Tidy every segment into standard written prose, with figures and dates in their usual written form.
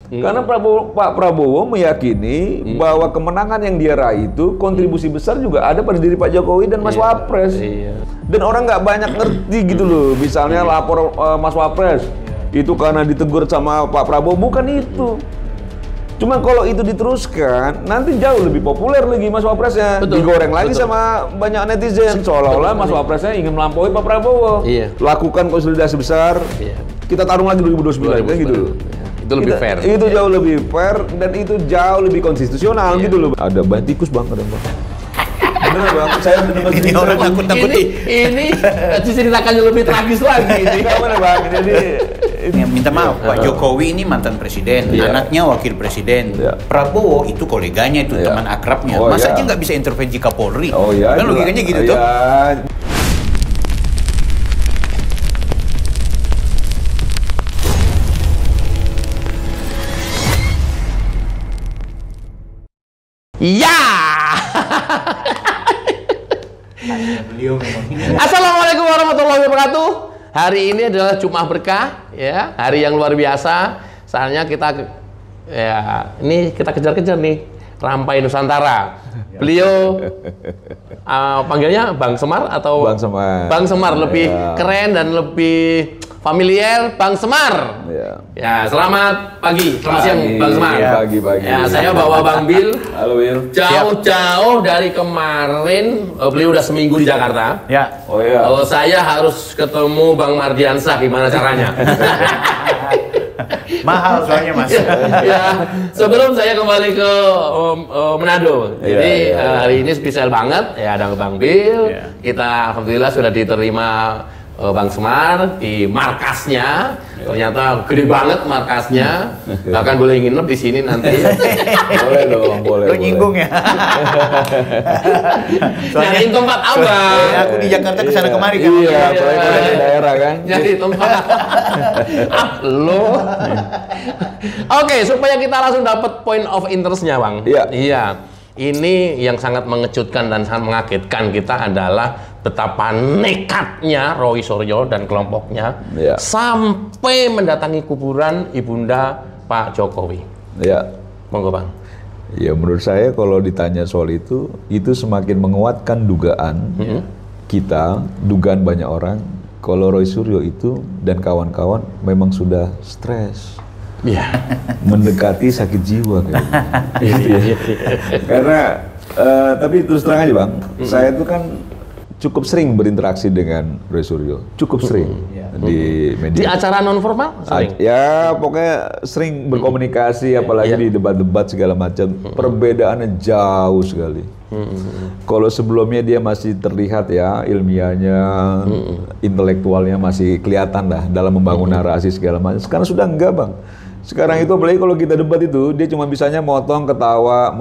Karena Pak Prabowo meyakini bahwa kemenangan yang dia raih itu kontribusi besar juga ada pada diri Pak Jokowi dan Mas Wapres. Dan orang nggak banyak ngerti gitu loh. Misalnya lapor Mas Wapres itu karena ditegur sama Pak Prabowo, bukan itu. Cuma kalau itu diteruskan, nanti jauh lebih populer lagi Mas Wapresnya. Digoreng lagi sama banyak netizen. Seolah-olah Mas Wapresnya ingin melampaui Pak Prabowo. Lakukan konsolidasi besar, kita tarung lagi 2029, kan gitu loh. Itu lebih fair. Itu jauh lebih fair dan itu jauh lebih konstitusional gitu loh. Ada ban tikus bang, ada bang. Bener bang, saya mendengar ini orang takut-takut. Ini diceritakannya lebih tragis lagi. Ini mana bang? Jadi minta maaf, Pak Jokowi ini mantan presiden, anaknya wakil presiden. Prabowo itu koleganya, itu teman akrabnya. Masa aja nggak bisa intervensi Kapolri? Kan logikanya gitu tuh. Ya. Assalamualaikum warahmatullahi wabarakatuh. Hari ini adalah Jumat Berkah, ya, hari yang luar biasa. Soalnya ini kita kejar-kejar nih, Rampai Nusantara. Beliau panggilnya Bang Semar atau Bang Semar? Bang Semar lebih keren dan lebih familiar, Bang Semar. Ya, selamat pagi, selamat siang, Bang Semar. Pagi. Ya, saya bawa Bang Bil. Halo Bil. Jauh-jauh dari kemarin, beliau udah seminggu di Jakarta. Saya harus ketemu Bang Mardiansah, gimana caranya? Mahal soalnya Mas. Sebelum saya kembali ke Manado. Jadi hari ini spesial banget, ya ada Bang Bil. Kita alhamdulillah sudah diterima Bang Semar di markasnya. Ternyata gede banget markasnya. Bahkan boleh nginep di sini nanti. Boleh dong, boleh. Lo nyinggung ya. Soalnya nyari tempat abang. Aku di Jakarta kesana kemari kan. Boleh di daerah kan. Nyari tempat. Lo. Oke, supaya kita langsung dapat point of interest-nya, Bang. Iya. Ini yang sangat mengejutkan dan sangat mengagetkan kita adalah betapa nekatnya Roy Suryo dan kelompoknya sampai mendatangi kuburan ibunda Pak Jokowi. Monggo Bang. Ya menurut saya kalau ditanya soal itu semakin menguatkan dugaan kita, dugaan banyak orang kalau Roy Suryo itu dan kawan-kawan memang sudah stres. Mendekati sakit jiwa kayaknya. Karena tapi terus terang aja Bang, saya itu kan cukup sering berinteraksi dengan Roy Suryo, cukup sering di media. Di acara non formal? Ya pokoknya sering berkomunikasi, apalagi di debat-debat segala macam. Perbedaannya jauh sekali. Kalau sebelumnya dia masih terlihat ya ilmiahnya, intelektualnya masih kelihatan lah dalam membangun narasi segala macam. Sekarang sudah enggak Bang. Sekarang itu apalagi kalau kita debat itu dia cuma bisanya motong ketawa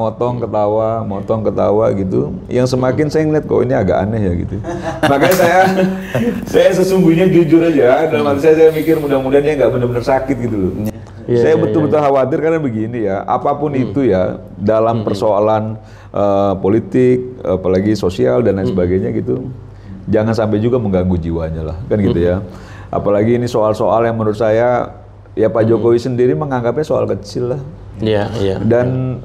gitu. Yang semakin saya ngeliat kok ini agak aneh ya gitu. Makanya saya sesungguhnya jujur aja dalam hati saya mikir mudah-mudahan dia nggak benar-benar sakit gitu loh. Saya betul-betul khawatir karena begini ya, apapun itu ya dalam persoalan politik, apalagi sosial dan lain sebagainya gitu, jangan sampai juga mengganggu jiwanya lah kan gitu ya. Apalagi ini soal-soal yang menurut saya ya Pak Jokowi sendiri menganggapnya soal kecil lah. Dan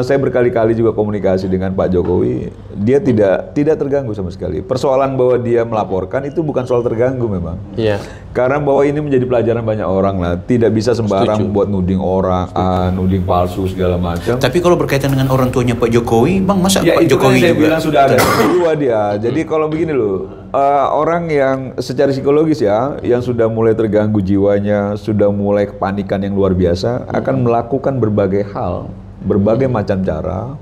saya berkali-kali juga komunikasi dengan Pak Jokowi, dia tidak terganggu sama sekali. Persoalan bahwa dia melaporkan itu bukan soal terganggu memang. Karena bahwa ini menjadi pelajaran banyak orang lah. Tidak bisa sembarang buat nuding orang, nuding palsu segala macam. Tapi kalau berkaitan dengan orang tuanya Pak Jokowi, Bang, masa Pak Jokowi saya juga bilang sudah ada kedua dia. Jadi kalau begini loh, orang yang secara psikologis ya, yang sudah mulai terganggu jiwanya, sudah mulai kepanikan yang luar biasa, akan melakukan berbagai hal, berbagai macam cara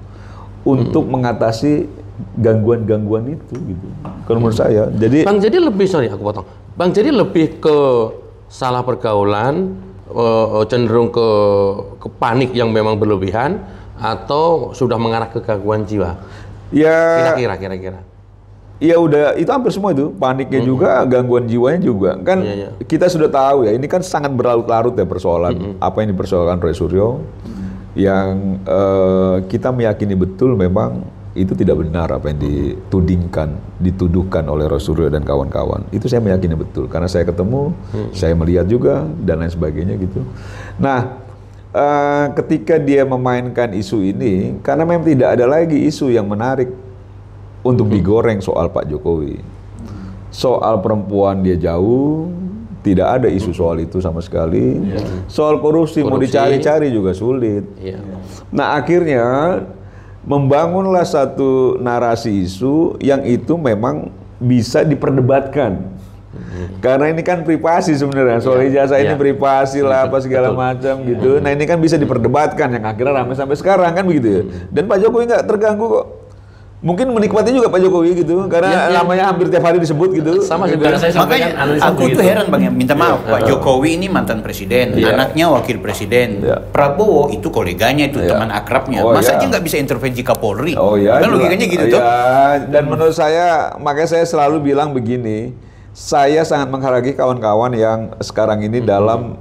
untuk mengatasi gangguan-gangguan itu gitu. Kalau menurut saya, jadi Bang, jadi lebih aku potong. Bang, jadi lebih ke salah pergaulan, cenderung ke panik yang memang berlebihan, atau sudah mengarah ke gangguan jiwa? Ya. Kira-kira. Ya udah, itu hampir semua itu, paniknya juga, gangguan jiwanya juga. Kan kita sudah tahu ya, ini kan sangat berlarut-larut ya persoalan apa yang dipersoalkan Roy Suryo, yang kita meyakini betul memang itu tidak benar apa yang dituduhkan oleh Roy Suryo dan kawan-kawan. Itu saya meyakini betul, karena saya ketemu, saya melihat juga dan lain sebagainya gitu. Nah, ketika dia memainkan isu ini, karena memang tidak ada lagi isu yang menarik untuk digoreng soal Pak Jokowi. Soal perempuan dia jauh, tidak ada isu soal itu sama sekali. Soal korupsi mau dicari-cari juga sulit. Nah, akhirnya membangunlah satu narasi isu yang itu memang bisa diperdebatkan. Karena ini kan privasi sebenarnya, soal ijazah ini privasi lah, apa segala macam gitu. Nah, ini kan bisa diperdebatkan, yang akhirnya ramai sampai sekarang kan begitu ya. Dan Pak Jokowi nggak terganggu kok. Mungkin menikmati juga Pak Jokowi gitu, karena namanya hampir tiap hari disebut gitu. Sama juga saya sampaikan. Aku itu heran Bang, ya, minta maaf. Pak Jokowi ini mantan presiden, anaknya wakil presiden. Prabowo itu koleganya, itu teman akrabnya. Masa aja nggak bisa intervensi Kapolri? Kan logikanya gitu tuh. Dan menurut saya, makanya saya selalu bilang begini, saya sangat menghargai kawan-kawan yang sekarang ini dalam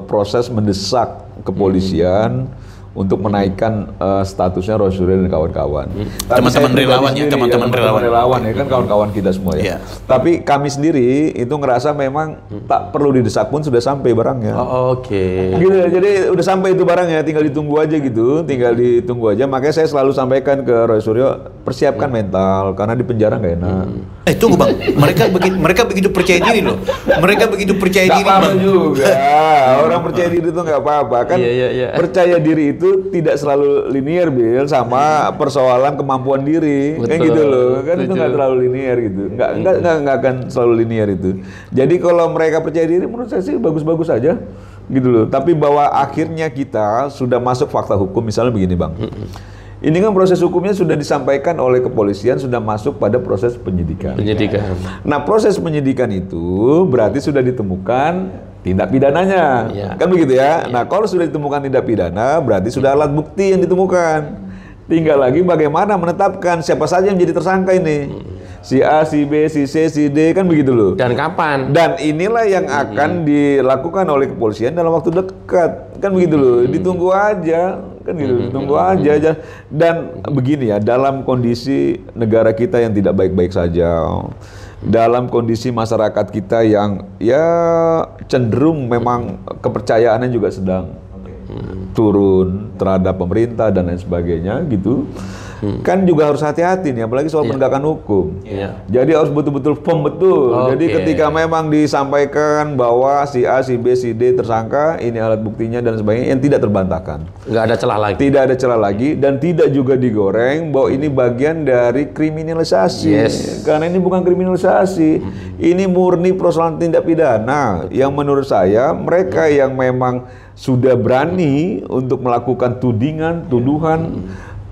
proses mendesak kepolisian untuk menaikkan statusnya Rosyuril dan kawan-kawan. Teman-teman relawannya, teman-teman relawan ya kan kawan-kawan kita semua ya. Tapi kami sendiri itu ngerasa memang tak perlu didesak pun sudah sampai barangnya. Gitu, jadi udah sampai itu barangnya, tinggal ditunggu aja gitu, tinggal ditunggu aja. Makanya saya selalu sampaikan ke Roy Suryo, persiapkan mental karena di penjara nggak enak. Tunggu Bang, mereka begitu percaya diri loh. Mereka begitu percaya diri Bang. Juga. Orang percaya diri itu nggak apa-apa kan. Percaya diri itu tidak selalu linear, Bil, sama persoalan kemampuan diri. Kan gitu loh. Kan itu nggak terlalu linear gitu. Nggak akan selalu linear itu. Jadi kalau mereka percaya diri menurut saya sih bagus-bagus aja gitu loh. Tapi bahwa akhirnya kita sudah masuk fakta hukum, misalnya begini Bang. Ini kan proses hukumnya sudah disampaikan oleh kepolisian, sudah masuk pada proses penyidikan. Nah, proses penyidikan itu berarti sudah ditemukan tindak pidananya. Kan begitu ya? Nah, kalau sudah ditemukan tindak pidana, berarti sudah alat bukti yang ditemukan. Tinggal lagi bagaimana menetapkan siapa saja yang menjadi tersangka ini. Si A, si B, si C, si D, kan begitu loh. Dan kapan? Dan inilah yang akan dilakukan oleh kepolisian dalam waktu dekat. Kan begitu loh, ditunggu aja. Kan gitu, tunggu aja. Dan begini ya, dalam kondisi negara kita yang tidak baik-baik saja, dalam kondisi masyarakat kita yang ya cenderung memang kepercayaannya juga sedang turun terhadap pemerintah dan lain sebagainya gitu. Kan juga harus hati-hati nih, apalagi soal penegakan hukum. Jadi harus betul-betul firm betul. Jadi ketika memang disampaikan bahwa si A, si B, si D tersangka, ini alat buktinya dan sebagainya, yang tidak terbantahkan. Nggak ada celah lagi. Tidak ada celah lagi, dan tidak juga digoreng bahwa ini bagian dari kriminalisasi. Karena ini bukan kriminalisasi, ini murni persoalan tindak pidana. Yang menurut saya, mereka yang memang sudah berani untuk melakukan tudingan, tuduhan,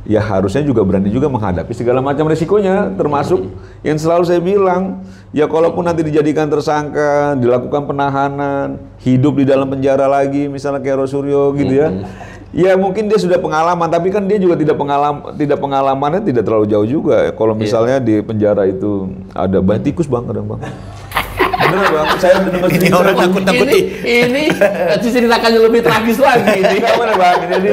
ya harusnya juga berani juga menghadapi segala macam resikonya, termasuk yang selalu saya bilang, ya kalaupun nanti dijadikan tersangka, dilakukan penahanan, hidup di dalam penjara lagi, misalnya kayak Rosuryo gitu ya, ya mungkin dia sudah pengalaman, tapi kan dia juga pengalamannya tidak terlalu jauh juga. Kalau misalnya di penjara itu ada banyak tikus Bang, kadang Bang. Bener Bang, saya benar-benar ini orang takut-takuti. Ini diceritakannya lebih tragis lagi. Ini mana Bang? Jadi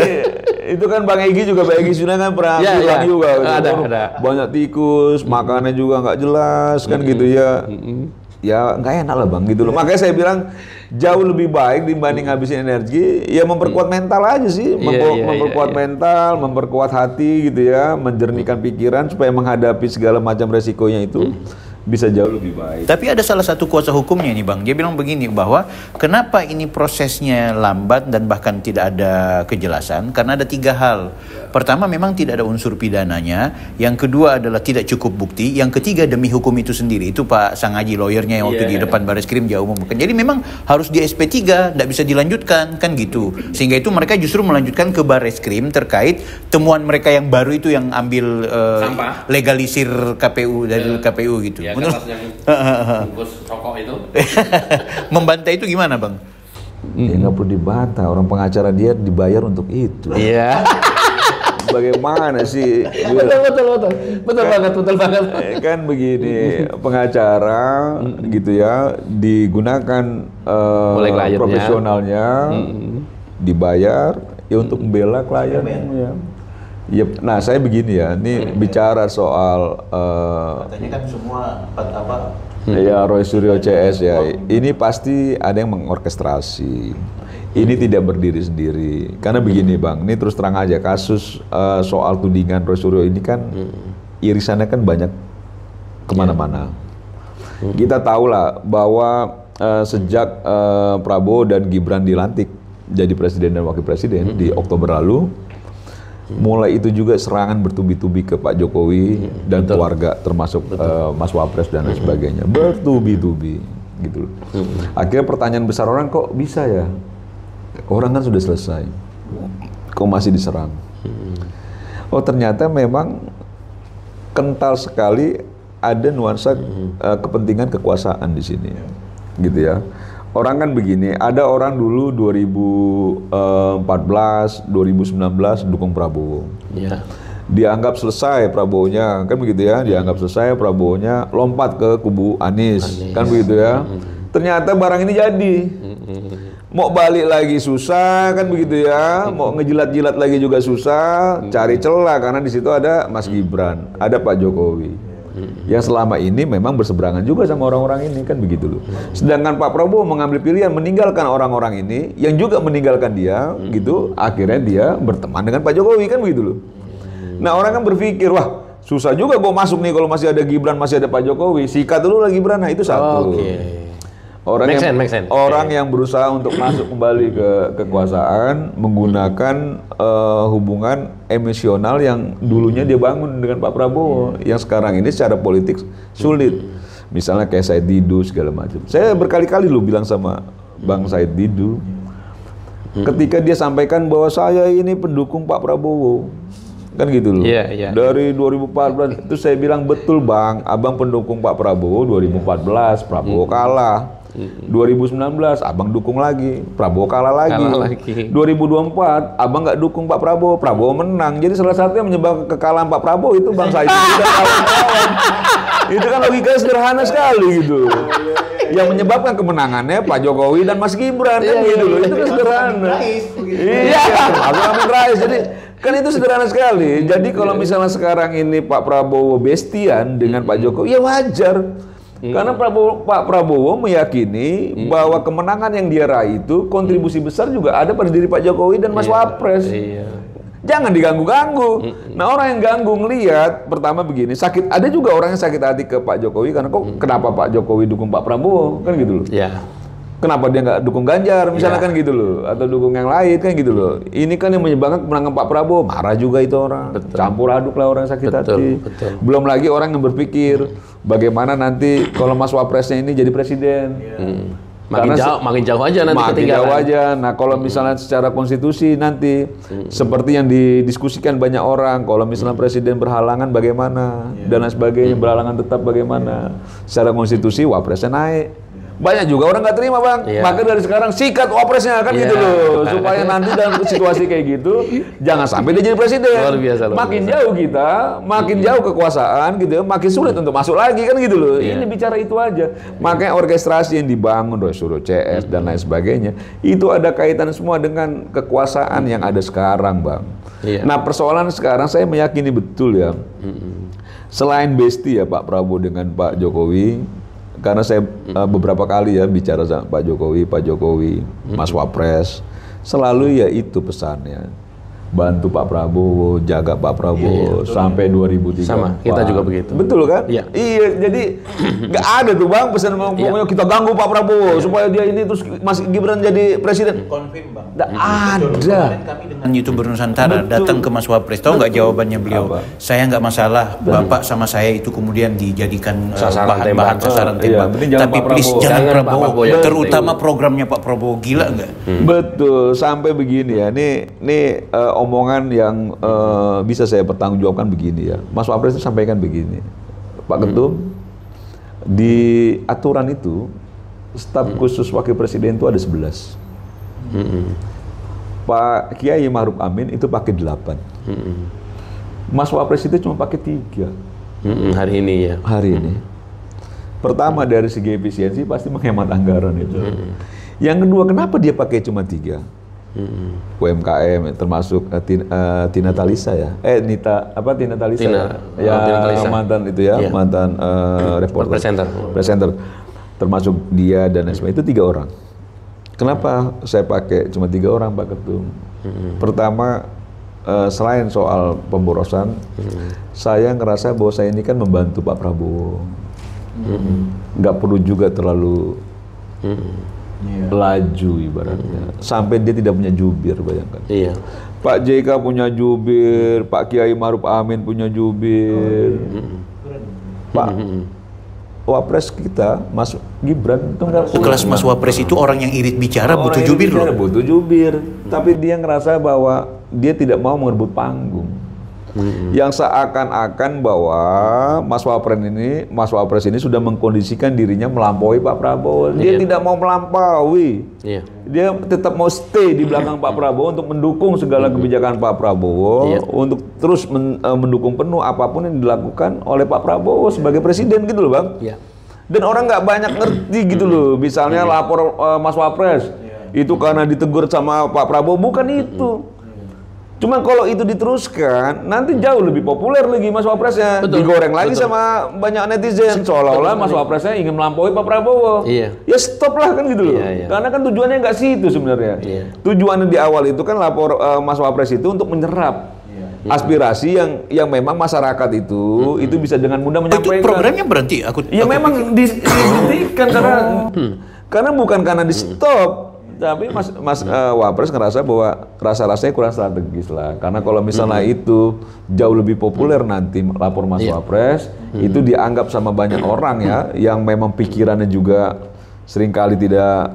itu kan Bang Egy juga, Bang Egy Suna kan pernah bilang juga. Ada. Banyak tikus, makannya juga nggak jelas kan gitu ya. Ya nggak enak lah Bang gitu loh. Makanya saya bilang jauh lebih baik dibanding habisin energi, ya memperkuat mental aja sih. Memperkuat mental, memperkuat hati gitu ya, menjernihkan pikiran supaya menghadapi segala macam resikonya itu bisa jauh lebih baik. Tapi ada salah satu kuasa hukumnya nih Bang, dia bilang begini, bahwa kenapa ini prosesnya lambat dan bahkan tidak ada kejelasan, karena ada 3 hal. Pertama, memang tidak ada unsur pidananya. Yang kedua adalah tidak cukup bukti. Yang ketiga, demi hukum itu sendiri. Itu Pak Sangaji, lawyernya yang waktu di depan Barreskrim dia umumkan. Jadi memang harus di SP3, tidak bisa dilanjutkan, kan gitu. Sehingga itu mereka justru melanjutkan ke Barreskrim terkait temuan mereka yang baru itu, yang ambil legalisir KPU dari KPU gitu. Kertas yang bungkus rokok itu. Membantai itu gimana Bang? Ya nggak perlu dibantah, orang pengacara dia dibayar untuk itu. Iya. Bagaimana sih? Betul banget. Kan begini, pengacara gitu ya, digunakan profesionalnya, dibayar ya untuk membela kliennya. Ya, nah saya begini ya, ini bicara soal katanya kan semua ya Roy Suryo CS ya, ini pasti ada yang mengorkestrasi. Ini tidak berdiri sendiri. Karena begini Bang, ini terus terang aja kasus soal tudingan Roy Suryo ini kan irisannya kan banyak kemana-mana. Kita tahu lah bahwa sejak Prabowo dan Gibran dilantik jadi presiden dan wakil presiden di Oktober lalu, mulai itu juga serangan bertubi-tubi ke Pak Jokowi dan keluarga, termasuk Mas Wapres dan lain sebagainya, bertubi-tubi gitu loh. Akhirnya pertanyaan besar orang, kok bisa ya? Orang kan sudah selesai, kok masih diserang? Oh ternyata memang kental sekali ada nuansa kepentingan kekuasaan di sini, gitu ya. Orang kan begini, ada orang dulu 2014, 2019 dukung Prabowo. Ya. Dianggap selesai Prabowo-nya, kan begitu ya, dianggap selesai Prabowo-nya, lompat ke kubu Anies. Kan begitu ya. Ternyata barang ini jadi. Mau balik lagi susah, kan begitu ya. Mau ngejilat-jilat lagi juga susah, cari celah karena di situ ada Mas Gibran, ada Pak Jokowi. Yang selama ini memang berseberangan juga sama orang-orang ini, kan begitu loh. Sedangkan Pak Prabowo mengambil pilihan meninggalkan orang-orang ini yang juga meninggalkan dia, gitu. Akhirnya dia berteman dengan Pak Jokowi, kan begitu loh. Nah orang kan berpikir, wah susah juga gue masuk nih kalau masih ada Gibran, masih ada Pak Jokowi. Sikat dulu lah Gibran, nah itu satu. Orang yang berusaha untuk masuk kembali ke kekuasaan menggunakan hubungan emosional yang dulunya dia bangun dengan Pak Prabowo, yang sekarang ini secara politik sulit. Misalnya kayak Said Didu segala macam. Saya berkali-kali lu bilang sama Bang Said Didu, ketika dia sampaikan bahwa saya ini pendukung Pak Prabowo, kan gitu loh. Dari 2014 itu saya bilang, betul Bang, abang pendukung Pak Prabowo 2014, Prabowo kalah. 2019 abang dukung lagi, Prabowo kalah lagi. 2024 abang nggak dukung Pak Prabowo, Prabowo menang. Jadi salah satu yang menyebabkan kekalahan Pak Prabowo itu Bang Said tidak kawan-kawan. Itu kan logikanya sederhana sekali gitu. Yang menyebabkan kemenangannya Pak Jokowi dan Mas Gibran, kan gitu loh. Itu kan sederhana. Iya, Amin Rais. Jadi kan itu sederhana sekali. Jadi kalau misalnya sekarang ini Pak Prabowo bestian dengan Pak Jokowi, ya wajar. Karena Pak Prabowo meyakini bahwa kemenangan yang dia raih itu kontribusi besar juga ada pada diri Pak Jokowi dan Mas Wapres. Jangan diganggu-ganggu. Nah orang yang ganggu ngelihat, pertama begini, sakit. Ada juga orang yang sakit hati ke Pak Jokowi karena kok kenapa Pak Jokowi dukung Pak Prabowo, kan gitu loh. Kenapa dia nggak dukung Ganjar, misalnya kan gitu loh, atau dukung yang lain, kan gitu loh. Ini kan yang menyebabkan kemenangan Pak Prabowo, marah juga itu orang. Campur aduk lah orang sakit hati. Belum lagi orang yang berpikir bagaimana nanti kalau Mas Wapresnya ini jadi presiden. Makin jauh aja nanti ketinggalan. Jauh aja. Nah kalau misalnya secara konstitusi nanti seperti yang didiskusikan banyak orang, kalau misalnya presiden berhalangan bagaimana dan lain sebagainya, berhalangan tetap bagaimana. Secara konstitusi Wapresnya naik. Banyak juga orang nggak terima Bang, maka dari sekarang sikat Wapresnya, kan gitu loh, supaya nanti dalam situasi kayak gitu jangan sampai dia jadi presiden. Luar biasa, makin jauh kita, makin jauh kekuasaan gitu, makin sulit untuk masuk lagi, kan gitu loh. Ini bicara itu aja. Makanya orkestrasi yang dibangun Roy Suryo CS dan lain sebagainya itu ada kaitan semua dengan kekuasaan yang ada sekarang Bang. Nah persoalan sekarang saya meyakini betul ya, selain besti ya Pak Prabowo dengan Pak Jokowi. Karena saya beberapa kali ya bicara sama Pak Jokowi, Mas Wapres, selalu ya itu pesannya. Bantu Pak Prabowo, jaga Pak Prabowo sampai 2030. Sama, kita juga begitu. Betul kan? Iya, jadi nggak ada tuh Bang pesan pokoknya kita ganggu Pak Prabowo supaya dia ini terus Mas Gibran jadi presiden. Konfirm Bang. Nggak ada. Kami dengan YouTuber Nusantara datang ke Mas Wapres, tahu nggak jawabannya beliau? Saya nggak masalah, Bapak sama saya itu kemudian dijadikan bahan sasaran tembak. Tapi please jangan Prabowo, terutama programnya Pak Prabowo, gila nggak? Betul, sampai begini ya. Nih omongan yang bisa saya pertanggungjawabkan begini ya. Mas Wapres itu sampaikan begini, Pak Ketum, di aturan itu staf khusus wakil presiden itu ada 11. Pak Kiai Ma'ruf Amin itu pakai 8. Mas Wapres itu cuma pakai 3. Hari ini ya. Hari ini. Pertama dari segi efisiensi pasti menghemat anggaran itu. Yang kedua, kenapa dia pakai cuma 3? UMKM termasuk Tina Talisa ya, Tina Talisa mantan itu ya, mantan reporter presenter termasuk dia dan lain sebagainya, itu 3 orang. Kenapa saya pakai cuma 3 orang Pak Ketum? Pertama, selain soal pemborosan, saya ngerasa bahwa saya ini kan membantu Pak Prabowo. Nggak perlu juga terlalu laju ibaratnya. Sampai dia tidak punya jubir, bayangkan. Iya. Pak JK punya jubir, Pak Kiai Maruf Amin punya jubir. Pak Wapres kita, Mas Gibran itu nggak punya. Kelas Mas Wapres itu orang yang irit bicara, butuh jubir loh. Butuh jubir. Tapi dia ngerasa bahwa dia tidak mau merebut panggung. Yang seakan-akan bahwa Mas Wapres ini sudah mengkondisikan dirinya melampaui Pak Prabowo. Dia tidak mau melampaui. Dia tetap mau stay di belakang Pak Prabowo untuk mendukung segala kebijakan Pak Prabowo, untuk terus mendukung penuh apapun yang dilakukan oleh Pak Prabowo sebagai presiden gitu loh Bang. Dan orang nggak banyak ngerti gitu loh. Misalnya lapor Mas Wapres itu karena ditegur sama Pak Prabowo, bukan itu. Cuma kalau itu diteruskan, nanti jauh lebih populer lagi Mas Wapresnya. Digoreng lagi sama banyak netizen. Seolah-olah Mas Wapresnya ingin melampaui Pak Prabowo. Ya stop lah kan gitu loh. Karena kan tujuannya nggak situ sebenarnya. Tujuannya di awal itu kan lapor Mas Wapres itu untuk menyerap aspirasi yang memang masyarakat itu bisa dengan mudah menyampaikan. Itu programnya berhenti? Memang dihentikan karena bukan karena di stop. Tapi Mas Wapres ngerasa bahwa rasa-rasanya kurang strategis lah. Karena kalau misalnya itu jauh lebih populer nanti lapor Mas Wapres, itu dianggap sama banyak orang ya, yang memang pikirannya juga seringkali tidak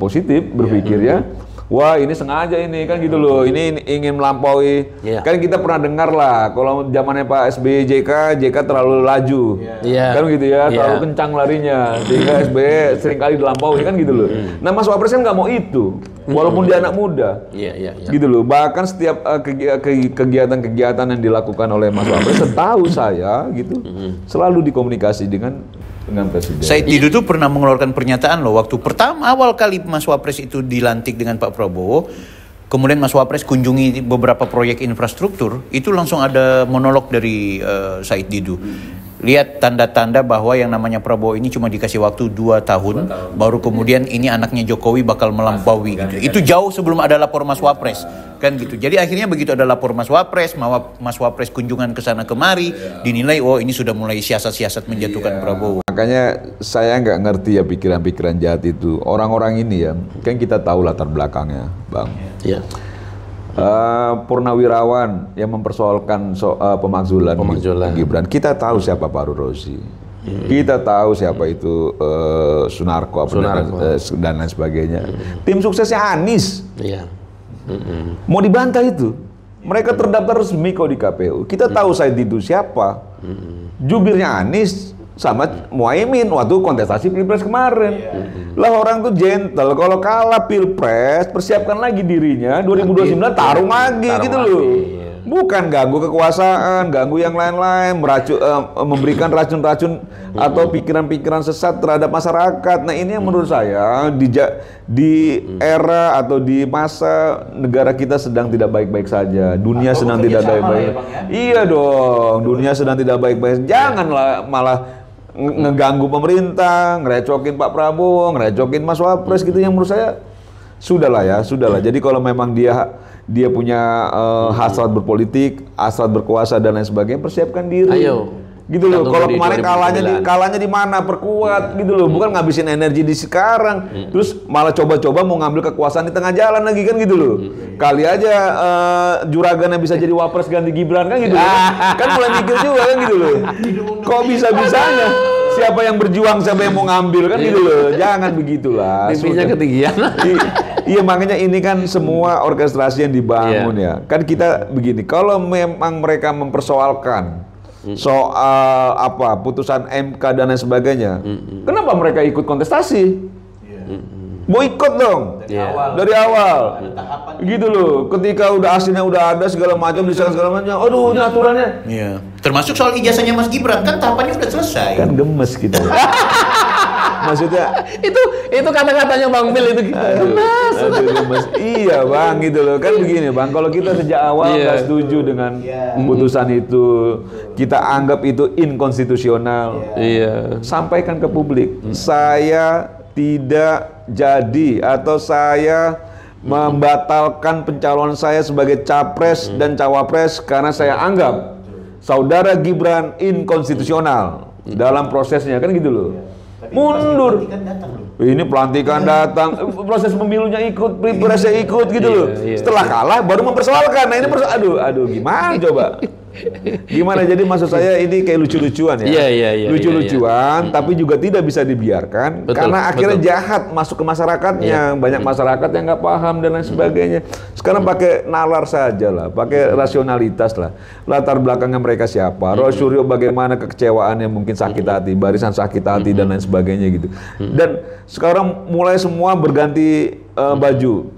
positif berpikirnya. Wah ini sengaja ini kan gitu loh, ini ingin melampaui. Kan kita pernah dengar lah, kalau zamannya Pak SBY JK terlalu laju, kan gitu ya, terlalu kencang larinya, sehingga SBY seringkali dilampaui kan gitu loh. Nah Mas Wapres kan nggak mau itu, walaupun dia anak muda, gitu loh. Bahkan setiap kegiatan-kegiatan yang dilakukan oleh Mas Wapres, setahu saya gitu, selalu dikomunikasi dengan presiden. Said Didu tuh pernah mengeluarkan pernyataan loh waktu awal kali Mas Wapres itu dilantik dengan Pak Prabowo, kemudian Mas Wapres kunjungi beberapa proyek infrastruktur, itu langsung ada monolog dari Said Didu. Lihat tanda-tanda bahwa yang namanya Prabowo ini cuma dikasih waktu 2 tahun, baru kemudian ini anaknya Jokowi bakal melampaui gitu. Itu jauh sebelum ada lapor Mas Wapres kan gitu. Jadi akhirnya begitu ada lapor Mas Wapres kunjungan ke sana kemari, dinilai ini sudah mulai siasat-siasat menjatuhkan Prabowo. Makanya saya nggak ngerti ya pikiran-pikiran jahat itu. Orang-orang ini ya, kan kita tahu latar belakangnya, Bang. Purnawirawan yang mempersoalkan pemakzulan Gibran. Kita tahu siapa Pak Rozi. Kita tahu siapa itu Sunarko dan lain sebagainya. Tim suksesnya Anies. Mau dibantah itu. Mereka terdaftar resmi kok di KPU. Kita tahu Said Didu siapa. Jubirnya Anies sama Muhaimin waktu kontestasi Pilpres kemarin. Lah orang tuh gentle, kalau kalah Pilpres persiapkan lagi dirinya 2029 tarung lagi gitu loh. Bukan ganggu kekuasaan, ganggu yang lain-lain, memberikan racun-racun atau pikiran-pikiran sesat terhadap masyarakat. Nah ini yang menurut saya di era atau di masa negara kita sedang tidak baik-baik saja, dunia sedang tidak baik-baik. Iya dong, dunia sedang tidak baik-baik. Janganlah malah ngeganggu pemerintah, ngerecokin Pak Prabowo, ngerecokin Mas Wapres gitu. Yang menurut saya sudahlah. Jadi kalau memang dia punya hasrat berpolitik, hasrat berkuasa dan lain sebagainya, persiapkan diri. Gitu loh. Kalau kemarin kalahnya di mana, perkuat gitu loh. Bukan ngabisin energi di sekarang, terus malah coba-coba mau ngambil kekuasaan di tengah jalan lagi kan gitu loh. Kali aja juragannya bisa jadi Wapres ganti Gibran kan gitu loh. Kan mulai mikir juga kan gitu loh. Kok bisa-bisanya? Siapa yang berjuang, siapa yang mau ngambil kan gitu loh. Jangan begitulah. Mimpinya ketinggian. Iya makanya ini kan semua orkestrasi yang dibangun ya. Kan kita begini, kalau memang mereka mempersoalkan soal putusan MK dan lain sebagainya, kenapa mereka ikut kontestasi? Boikot dong dari awal. Gitu loh. Ketika udah hasilnya udah ada segala macam, segala macam, aduh ini aturannya. Termasuk soal ijazahnya Mas Gibran kan tahapannya udah selesai. Kan gemes gitu. Maksudnya itu kata-katanya Bang Bil itu gemes. Iya Bang gitu loh. Kan begini Bang, kalau kita sejak awal nggak setuju dengan putusan itu, kita anggap itu inkonstitusional. Sampaikan ke publik. Saya tidak jadi atau saya membatalkan pencalonan saya sebagai capres dan cawapres karena saya anggap saudara Gibran inkonstitusional dalam prosesnya, kan gitu loh. Mundur. Ini pelantikan datang, proses pemilunya ikut, pilpresnya ikut gitu loh. Setelah kalah baru mempersoalkan. Nah ini aduh gimana coba? Gimana, jadi maksud saya ini kayak lucu-lucuan ya. Lucu-lucuan, tapi juga tidak bisa dibiarkan karena akhirnya jahat masuk ke masyarakatnya. Banyak masyarakat yang nggak paham dan lain sebagainya. Sekarang pakai nalar saja lah, pakai rasionalitas lah. Latar belakangnya mereka siapa, Roy Suryo bagaimana kekecewaannya, mungkin sakit hati, barisan sakit hati dan lain sebagainya gitu. Dan sekarang mulai semua berganti baju.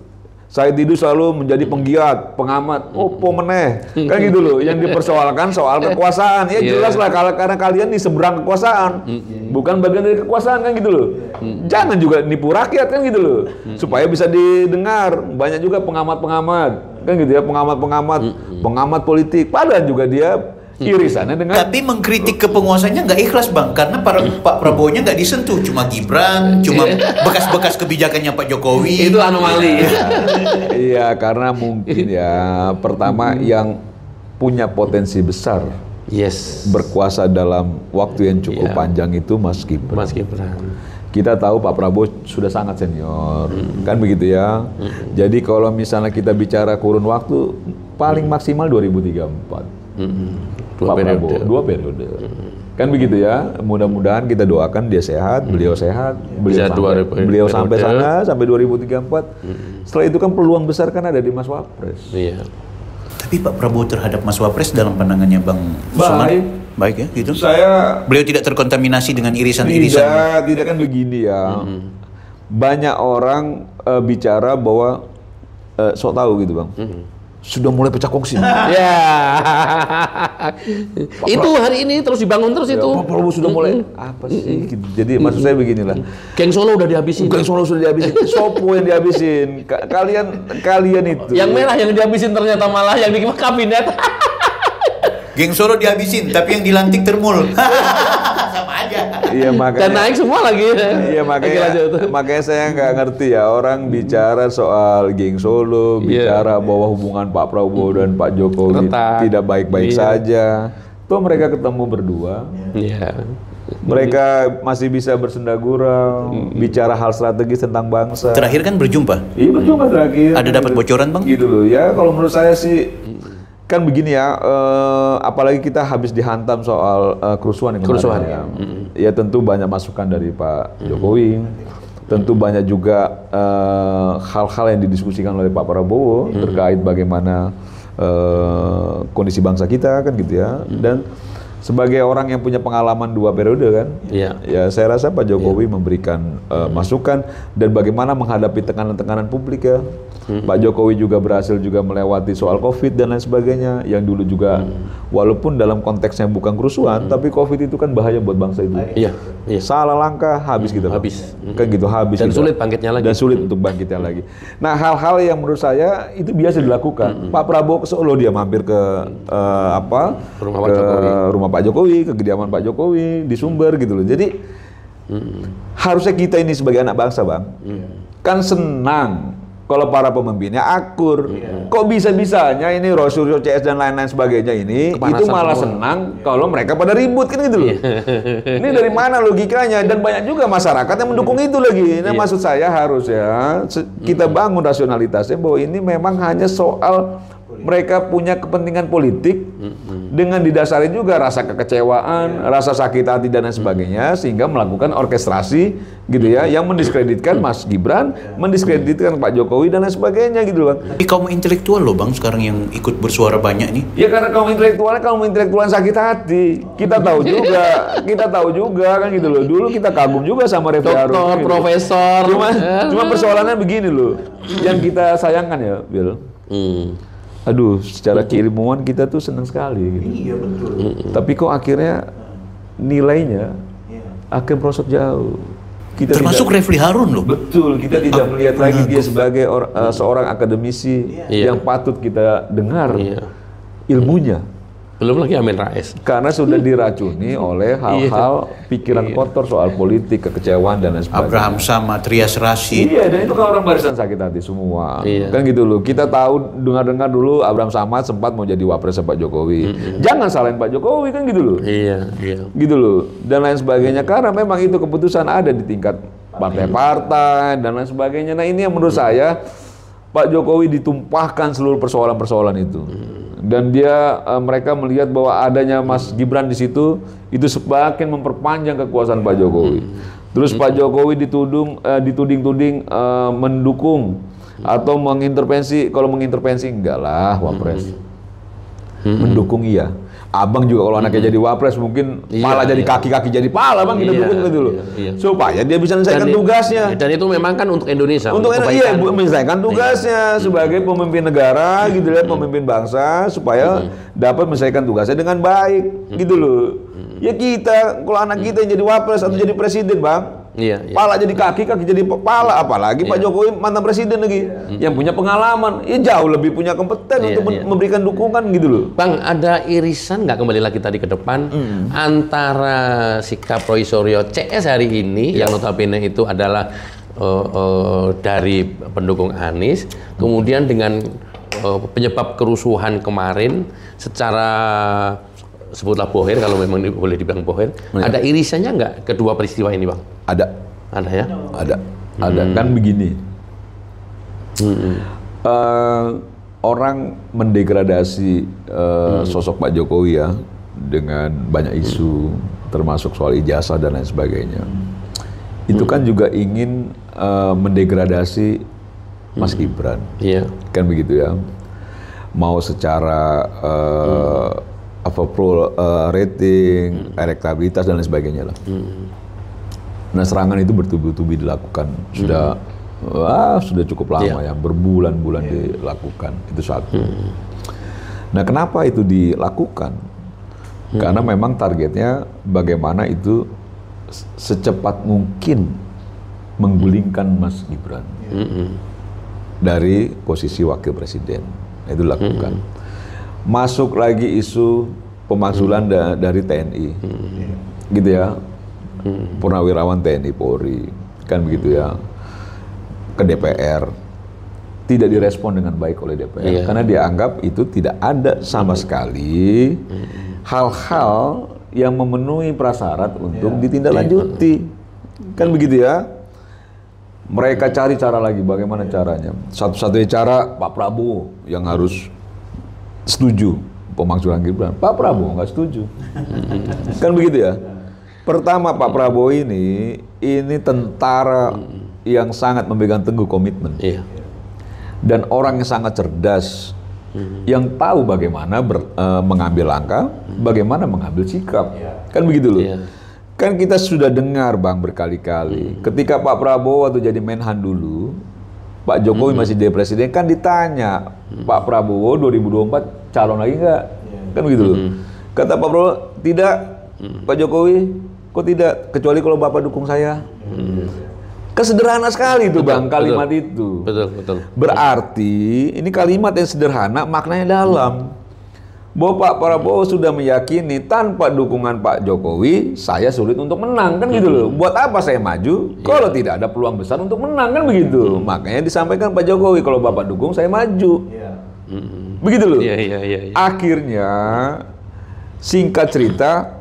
Saya Didu selalu menjadi penggiat, pengamat, opo meneh, kan gitu loh. Yang dipersoalkan soal kekuasaan, ya jelas lah karena kalian di seberang kekuasaan, bukan bagian dari kekuasaan, kan gitu loh. Jangan juga nipu rakyat, kan gitu loh, supaya bisa didengar. Banyak juga pengamat-pengamat, kan gitu ya, pengamat politik, padahal juga dia irisannya dengan. Tapi mengkritik ke penguasanya nggak ikhlas bang, karena Pak Prabowo-nya nggak disentuh, cuma Gibran, cuma bekas-bekas kebijakannya Pak Jokowi. Itu anomali. Iya, karena mungkin ya pertama yang punya potensi besar, berkuasa dalam waktu yang cukup panjang itu Mas Gibran. Kita tahu Pak Prabowo sudah sangat senior, kan begitu ya. Jadi kalau misalnya kita bicara kurun waktu, paling maksimal 2034. Dua periode. Kan begitu ya. Mudah-mudahan kita doakan dia sehat, beliau sehat, beliau sampai sana sampai 2034. Setelah itu kan peluang besar kan ada di Mas Wapres. Iya. Tapi Pak Prabowo terhadap Mas Wapres dalam pandangannya Bang baik ya gitu. Beliau tidak terkontaminasi dengan irisan-irisan. Tidak kan begini ya. Banyak orang bicara bahwa sok tahu gitu Bang. Sudah mulai pecah kongsi. Itu hari ini terus dibangun terus itu. Pak Prabowo sudah mulai apa sih? Gitu. Jadi maksud saya beginilah. Geng Solo udah dihabisin. Geng Solo sudah dihabisin. Sopo yang dihabisin? Kalian itu. Yang merah yang dihabisin ternyata malah yang di kabinet. Geng Solo dihabisin, tapi yang dilantik termul. Sama aja. Iya makanya. Dan naik semua lagi. Iya makanya saya nggak ngerti ya orang bicara soal geng Solo, bicara bahwa hubungan Pak Prabowo dan Pak Jokowi tidak baik-baik saja. Toh mereka ketemu berdua. Mereka masih bisa bersenda gurau, bicara hal strategis tentang bangsa. Terakhir kan berjumpa. Iya berjumpa terakhir. Ada dapat bocoran Bang? Gitu loh ya. Kalau menurut saya sih kan begini ya, apalagi kita habis dihantam soal kerusuhan yang kemarin ya. Ya tentu banyak masukan dari Pak Jokowi, tentu banyak juga hal-hal yang didiskusikan oleh Pak Prabowo terkait bagaimana kondisi bangsa kita kan gitu ya. Dan sebagai orang yang punya pengalaman 2 periode kan, ya saya rasa Pak Jokowi memberikan masukan dan bagaimana menghadapi tekanan-tekanan publik ya. Pak Jokowi juga berhasil juga melewati soal COVID dan lain sebagainya, yang dulu juga walaupun dalam konteksnya bukan kerusuhan, tapi COVID itu kan bahaya buat bangsa itu. Salah langkah habis kita. Kan gitu habis. Dan sulit bangkitnya lagi. Dan sulit untuk bangkitnya lagi. Nah hal-hal yang menurut saya itu biasa dilakukan. Pak Prabowo ke Solo, dia mampir ke rumah Pak Jokowi, ke kediaman Pak Jokowi di Sumber gitu loh. Jadi harusnya kita ini sebagai anak bangsa Bang, kan senang kalau para pemimpinnya akur. Kok bisa-bisanya ini Roy Suryo, CS dan lain-lain sebagainya ini itu malah senang kalau mereka pada ribut kan gitu loh. Ini dari mana logikanya? Dan banyak juga masyarakat yang mendukung itu lagi. Nah maksud saya harusnya kita bangun rasionalitasnya bahwa ini memang hanya soal mereka punya kepentingan politik dengan didasari juga rasa kekecewaan, rasa sakit hati dan lain sebagainya, sehingga melakukan orkestrasi gitu ya, yang mendiskreditkan Mas Gibran, mendiskreditkan Pak Jokowi dan lain sebagainya gitu Bang. Tapi kaum intelektual loh Bang sekarang yang ikut bersuara banyak nih. Ya karena kaum intelektual sakit hati. Kita tahu juga kan gitu loh. Dulu kita kagum juga sama Refli Harun. Doktor, gitu. Profesor. Cuma persoalannya begini loh. Yang kita sayangkan ya, Bill. Aduh, secara keilmuan kita tuh senang sekali gitu. Iya betul. Tapi kok akhirnya nilainya akan merosot jauh. Kita termasuk Refli Harun loh. Betul, kita tidak melihat lagi dia sebagai seorang akademisi yang patut kita dengar ilmunya. Belum lagi Amin Rais. Karena sudah diracuni oleh hal-hal pikiran kotor soal politik, kekecewaan dan lain sebagainya. Abraham Samad, Trias Rashid. Iya, dan itu kan orang barisan sakit hati semua. Kan gitu loh. Kita tahu, dengar-dengar dulu Abraham Samad sempat mau jadi wapres Pak Jokowi. Jangan salahin Pak Jokowi, kan gitu loh. Iya. Gitu loh. Dan lain sebagainya. Karena memang itu keputusan ada di tingkat partai-partai dan lain sebagainya. Nah ini yang menurut saya Pak Jokowi ditumpahkan seluruh persoalan-persoalan itu. Dan mereka melihat bahwa adanya Mas Gibran di situ itu semakin memperpanjang kekuasaan Pak Jokowi. Terus Pak Jokowi dituding-tuding mendukung atau mengintervensi. Kalau mengintervensi enggak lah wapres. Mendukung iya. Abang juga kalau anaknya jadi wapres mungkin pala jadi kaki jadi pala, Bang, kita dukung gitu loh. Supaya dia bisa menyelesaikan tugasnya. Dan itu memang kan untuk Indonesia. Untuk menyelesaikan tugasnya sebagai pemimpin negara gitu ya, pemimpin bangsa supaya dapat menyelesaikan tugasnya dengan baik gitu loh. Ya kita kalau anak kita yang jadi wapres atau jadi presiden, Bang. Pala jadi kaki jadi pala, apalagi Pak Jokowi mantan presiden lagi yang punya pengalaman, ya jauh lebih punya kompeten untuk memberikan dukungan gitu loh. Bang, ada irisan nggak kembali lagi tadi ke depan antara sikap Roy Suryo CS hari ini yang notabene itu adalah dari pendukung Anies, kemudian dengan penyebab kerusuhan kemarin secara sebutlah bohir, kalau memang boleh dibilang bohir, ada irisannya nggak kedua peristiwa ini, Bang? Ada ya? Ada. Kan begini, orang mendegradasi sosok Pak Jokowi ya dengan banyak isu, termasuk soal ijazah dan lain sebagainya. Itu kan juga ingin mendegradasi Mas Gibran, kan begitu ya? Mau secara rating, elektabilitas dan lain sebagainya lah. Nah serangan itu bertubi-tubi dilakukan sudah cukup lama ya, berbulan-bulan dilakukan, itu satu. Nah kenapa itu dilakukan? Karena memang targetnya bagaimana itu secepat mungkin menggulingkan Mas Gibran dari posisi wakil presiden. Itu dilakukan. Masuk lagi isu pemakzulan dari TNI, gitu ya, purnawirawan TNI Polri, kan begitu ya, ke DPR, tidak direspon dengan baik oleh DPR, karena dianggap itu tidak ada sama sekali hal-hal yang memenuhi prasyarat untuk ditindaklanjuti, kan begitu ya. Mereka cari cara lagi, bagaimana caranya? Satu-satunya cara Pak Prabowo yang harus setuju pemakzulan Gibran. Pak Prabowo nggak setuju. Kan begitu ya. Pertama Pak Prabowo ini tentara yang sangat memegang teguh komitmen. Dan orang yang sangat cerdas, yang tahu bagaimana mengambil langkah, bagaimana mengambil sikap. Kan begitu loh. Kan kita sudah dengar, Bang, berkali-kali. Ketika Pak Prabowo waktu jadi Menhan dulu, Pak Jokowi masih jadi presiden, kan ditanya, Pak Prabowo 2024 calon lagi nggak? Kan begitu loh. Kata Pak Prabowo, tidak. Pak Jokowi, kok tidak? Kecuali kalau Bapak dukung saya. Kesederhana sekali itu, Bang, kalimat itu. Betul. Berarti ini kalimat yang sederhana, maknanya dalam. Bahwa Pak Prabowo sudah meyakini tanpa dukungan Pak Jokowi, saya sulit untuk menang, kan gitu loh. Buat apa saya maju kalau tidak ada peluang besar untuk menang, kan begitu. Makanya disampaikan Pak Jokowi, kalau Bapak dukung saya maju. Begitu loh. Akhirnya singkat cerita,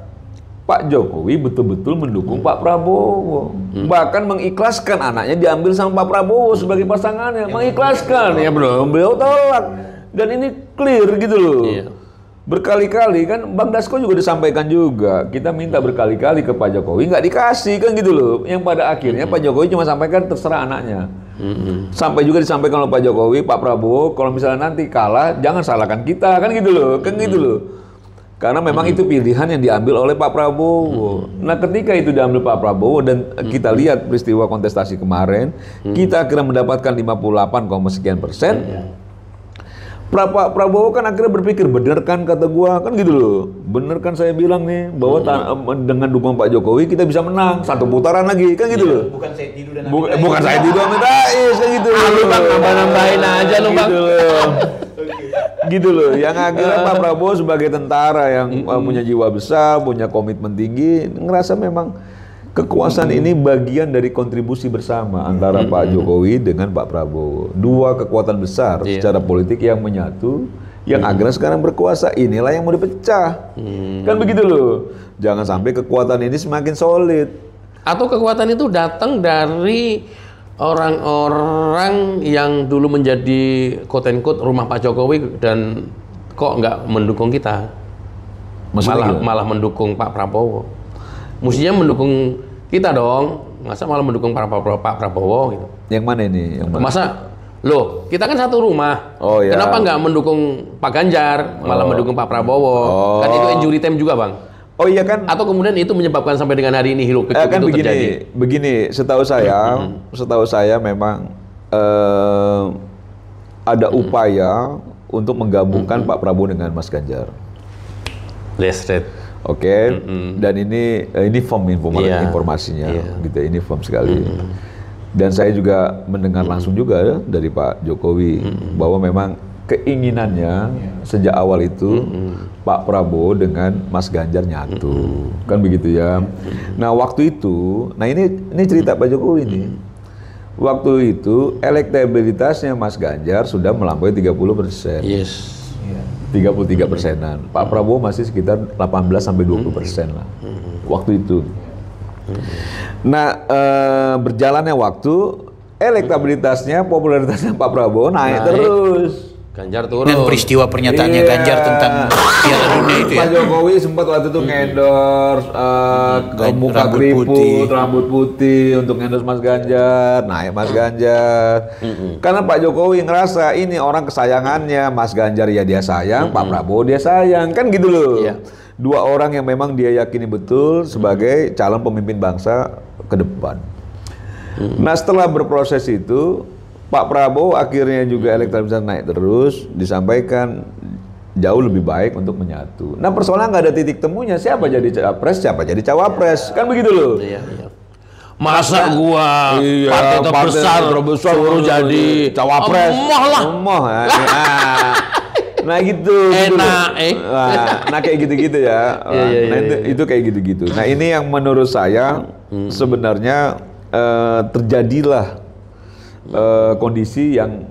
Pak Jokowi betul-betul mendukung Pak Prabowo. Bahkan mengikhlaskan anaknya diambil sama Pak Prabowo sebagai pasangannya. Mengikhlaskan, ya beliau tolak. Dan ini clear gitu loh. Berkali-kali kan Bang Dasko juga disampaikan juga, kita minta berkali-kali ke Pak Jokowi, nggak dikasih, kan gitu loh. Yang pada akhirnya Pak Jokowi cuma sampaikan terserah anaknya. Sampai juga disampaikan oleh Pak Jokowi, Pak Prabowo, kalau misalnya nanti kalah jangan salahkan kita, kan gitu loh, gitu loh. Karena memang itu pilihan yang diambil oleh Pak Prabowo. Nah ketika itu diambil Pak Prabowo dan kita lihat peristiwa kontestasi kemarin, kita akhirnya mendapatkan 58,sekian%. Pak Prabowo kan akhirnya berpikir, bener kan kata gua, kan gitu loh. Bener kan saya bilang nih, bahwa dengan dukungan Pak Jokowi kita bisa menang. Satu putaran lagi, kan gitu loh. Bukan Said Didu dan bukan Said Didu Amin Rais, kan gitu loh. Lu Bang, nambah-nambahin aja lu Bang. Gitu loh. Gitu loh. Yang akhirnya Pak Prabowo sebagai tentara yang punya jiwa besar, punya komitmen tinggi, ngerasa memang kekuasaan ini bagian dari kontribusi bersama antara Pak Jokowi dengan Pak Prabowo. Dua kekuatan besar secara politik yang menyatu, yang akhirnya sekarang berkuasa. Inilah yang mau dipecah. Kan begitu loh. Jangan sampai kekuatan ini semakin solid. Atau kekuatan itu datang dari orang-orang yang dulu menjadi quote-unquote rumah Pak Jokowi dan kok nggak mendukung kita. Malah mendukung Pak Prabowo. Mestinya mendukung kita dong. Masa malah mendukung Pak Prabowo gitu. Yang mana ini? Yang mana? Masa loh, kita kan satu rumah. Oh, ya. Kenapa nggak mendukung Pak Ganjar, malah mendukung Pak Prabowo? Kan itu injury time juga, Bang. Oh iya kan? Atau kemudian itu menyebabkan sampai dengan hari ini hiruk-pikuk kan itu begini, terjadi? Begini, setahu saya memang ada upaya untuk menggabungkan Pak Prabowo dengan Mas Ganjar. Yes, right. Oke, dan ini firm informasinya, gitu. Ini firm sekali. Dan saya juga mendengar langsung juga ya, dari Pak Jokowi bahwa memang keinginannya sejak awal itu Pak Prabowo dengan Mas Ganjar nyatu, kan begitu ya. Nah waktu itu, ini cerita Pak Jokowi ini. Waktu itu elektabilitasnya Mas Ganjar sudah melampaui 30%. Yes. 33%-an. Pak Prabowo masih sekitar 18-20% lah. Waktu itu. Nah, berjalannya waktu, elektabilitasnya, popularitasnya Pak Prabowo naik terus. Ganjar turun. Dan peristiwa pernyataannya Ganjar tentang Piala Dunia itu ya. Pak Jokowi sempat waktu itu ngendorse muka keriput, rambut putih untuk ngendorse Mas Ganjar, naik Mas Ganjar. Karena Pak Jokowi ngerasa ini orang kesayangannya, Mas Ganjar ya dia sayang, Pak Prabowo dia sayang, kan gitu loh. Dua orang yang memang dia yakini betul sebagai calon pemimpin bangsa ke depan. Nah setelah berproses itu, Pak Prabowo akhirnya juga elektabilitas naik terus, disampaikan jauh lebih baik untuk menyatu. Nah persoalan nggak ada titik temunya, siapa jadi capres, siapa jadi cawapres, kan begitu loh. Masa gua partai terbesar suruh jadi cawapres? Emoh lah. Nah gitu. Nah kayak gitu-gitu ya. Itu kayak gitu-gitu. Nah ini yang menurut saya sebenarnya terjadilah kondisi yang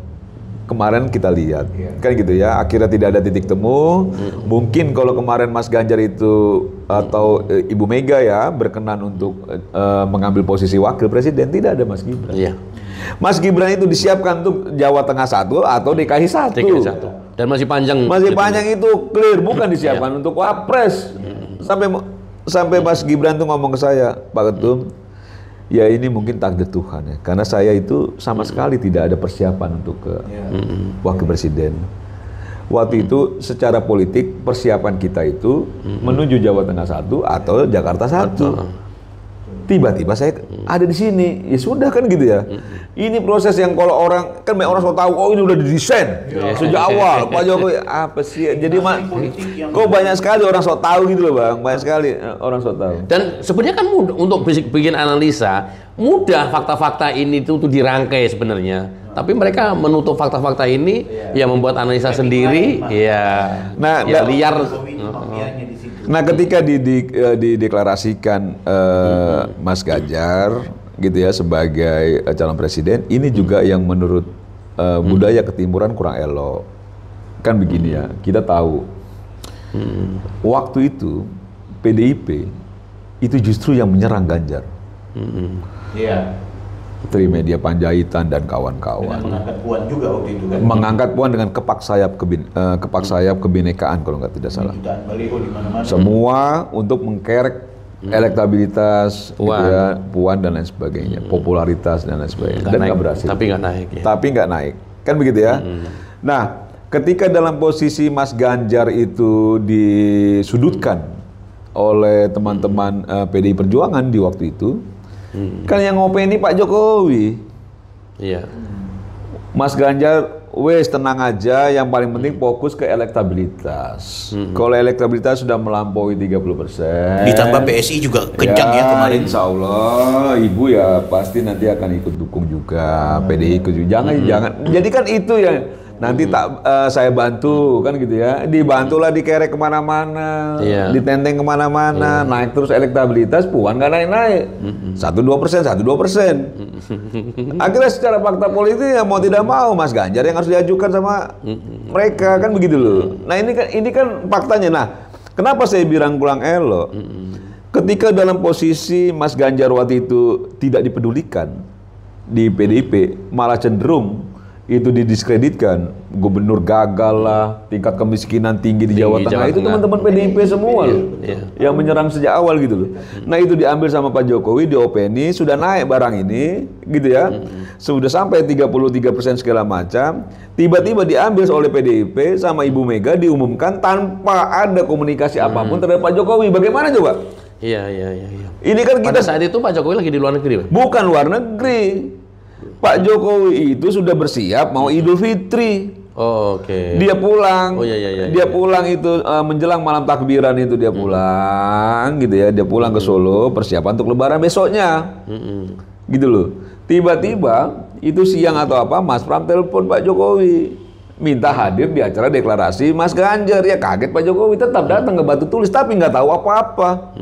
kemarin kita lihat, kan gitu ya. Akhirnya tidak ada titik temu. Mungkin kalau kemarin Mas Ganjar itu atau Ibu Mega ya berkenan untuk mengambil posisi wakil presiden, tidak ada Mas Gibran. Mas Gibran itu disiapkan untuk Jawa Tengah 1 atau DKI 1. Dan masih panjang. Masih panjang itu clear, bukan disiapkan untuk wapres. Sampai Mas Gibran tuh ngomong ke saya, Pak Ketum, ya ini mungkin takdir Tuhan ya, karena saya itu sama sekali tidak ada persiapan untuk ke wakil presiden. Waktu itu secara politik persiapan kita itu menuju Jawa Tengah 1 atau Jakarta 1. Tiba-tiba saya ada di sini, ya sudah kan gitu ya. Ini proses yang kalau orang kan banyak orang so tahu, oh ini udah didesain sejak awal Pak Jokowi apa sih? Jadi kok banyak sekali orang so tahu gitu loh Bang, banyak sekali orang so tahu. Dan sebenarnya kan mudah untuk bikin analisa, mudah fakta-fakta ini tuh dirangkai sebenarnya. Tapi mereka menutup fakta-fakta ini, ya membuat analisa sendiri, liar. Nah, ketika dideklarasikan Mas Ganjar gitu ya sebagai calon presiden, ini juga yang menurut budaya ketimuran kurang elok. Kan begini ya, kita tahu waktu itu PDIP itu justru yang menyerang Ganjar. Trimedia Panjaitan dan kawan-kawan. Mengangkat Puan juga waktu itu kan. Mengangkat Puan dengan kepak sayap kebinekaan kalau nggak tidak salah. Semua untuk mengkerek elektabilitas Puan dan lain sebagainya, popularitas dan lain sebagainya. Dan nggak berhasil. Tapi nggak naik. Tapi nggak naik, kan begitu ya. Nah, ketika dalam posisi Mas Ganjar itu disudutkan oleh teman-teman PDI Perjuangan di waktu itu. Kan yang ngopeni Pak Jokowi. Mas Ganjar, wes tenang aja, yang paling penting fokus ke elektabilitas. Kalau elektabilitas sudah melampaui 30%. Ditambah PSI juga kencang ya kemarin. Insya Allah, Ibu ya pasti nanti akan ikut dukung juga, PDI ikut juga. Jangan. Jadi kan itu yang nanti saya bantu kan gitu ya, dibantulah dikerek kemana-mana, ditenteng kemana-mana, naik terus elektabilitas, Puan nggak naik-naik, 1-2%. Akhirnya secara fakta politik ya mau tidak mau Mas Ganjar yang harus diajukan sama mereka kan begitu loh. Nah ini kan faktanya. Nah kenapa saya bilang kurang elok? Ketika dalam posisi Mas Ganjar waktu itu tidak dipedulikan di PDIP, malah cenderung itu didiskreditkan, gubernur gagal lah, tingkat kemiskinan tinggi di Jawa Tengah, itu teman-teman PDIP semua loh, yang menyerang sejak awal gitu loh. Nah itu diambil sama Pak Jokowi, diopeni, sudah naik barang ini, gitu ya, sudah sampai 33% segala macam, tiba-tiba diambil oleh PDIP sama Ibu Mega, diumumkan tanpa ada komunikasi apapun terhadap Pak Jokowi. Bagaimana coba? Iya. Ini kan kita pada saat itu Pak Jokowi lagi di luar negeri, Pak? Bukan luar negeri. Pak Jokowi itu sudah bersiap mau Idul Fitri. Oke. Dia pulang. Iya. Dia pulang itu menjelang malam takbiran itu dia pulang, gitu ya. Dia pulang ke Solo persiapan untuk Lebaran besoknya. Gitu loh. Tiba-tiba itu siang atau apa, Mas Pram telepon Pak Jokowi, minta hadir di acara deklarasi Mas Ganjar. Ya kaget Pak Jokowi, tetap datang ke Batu Tulis tapi nggak tahu apa-apa.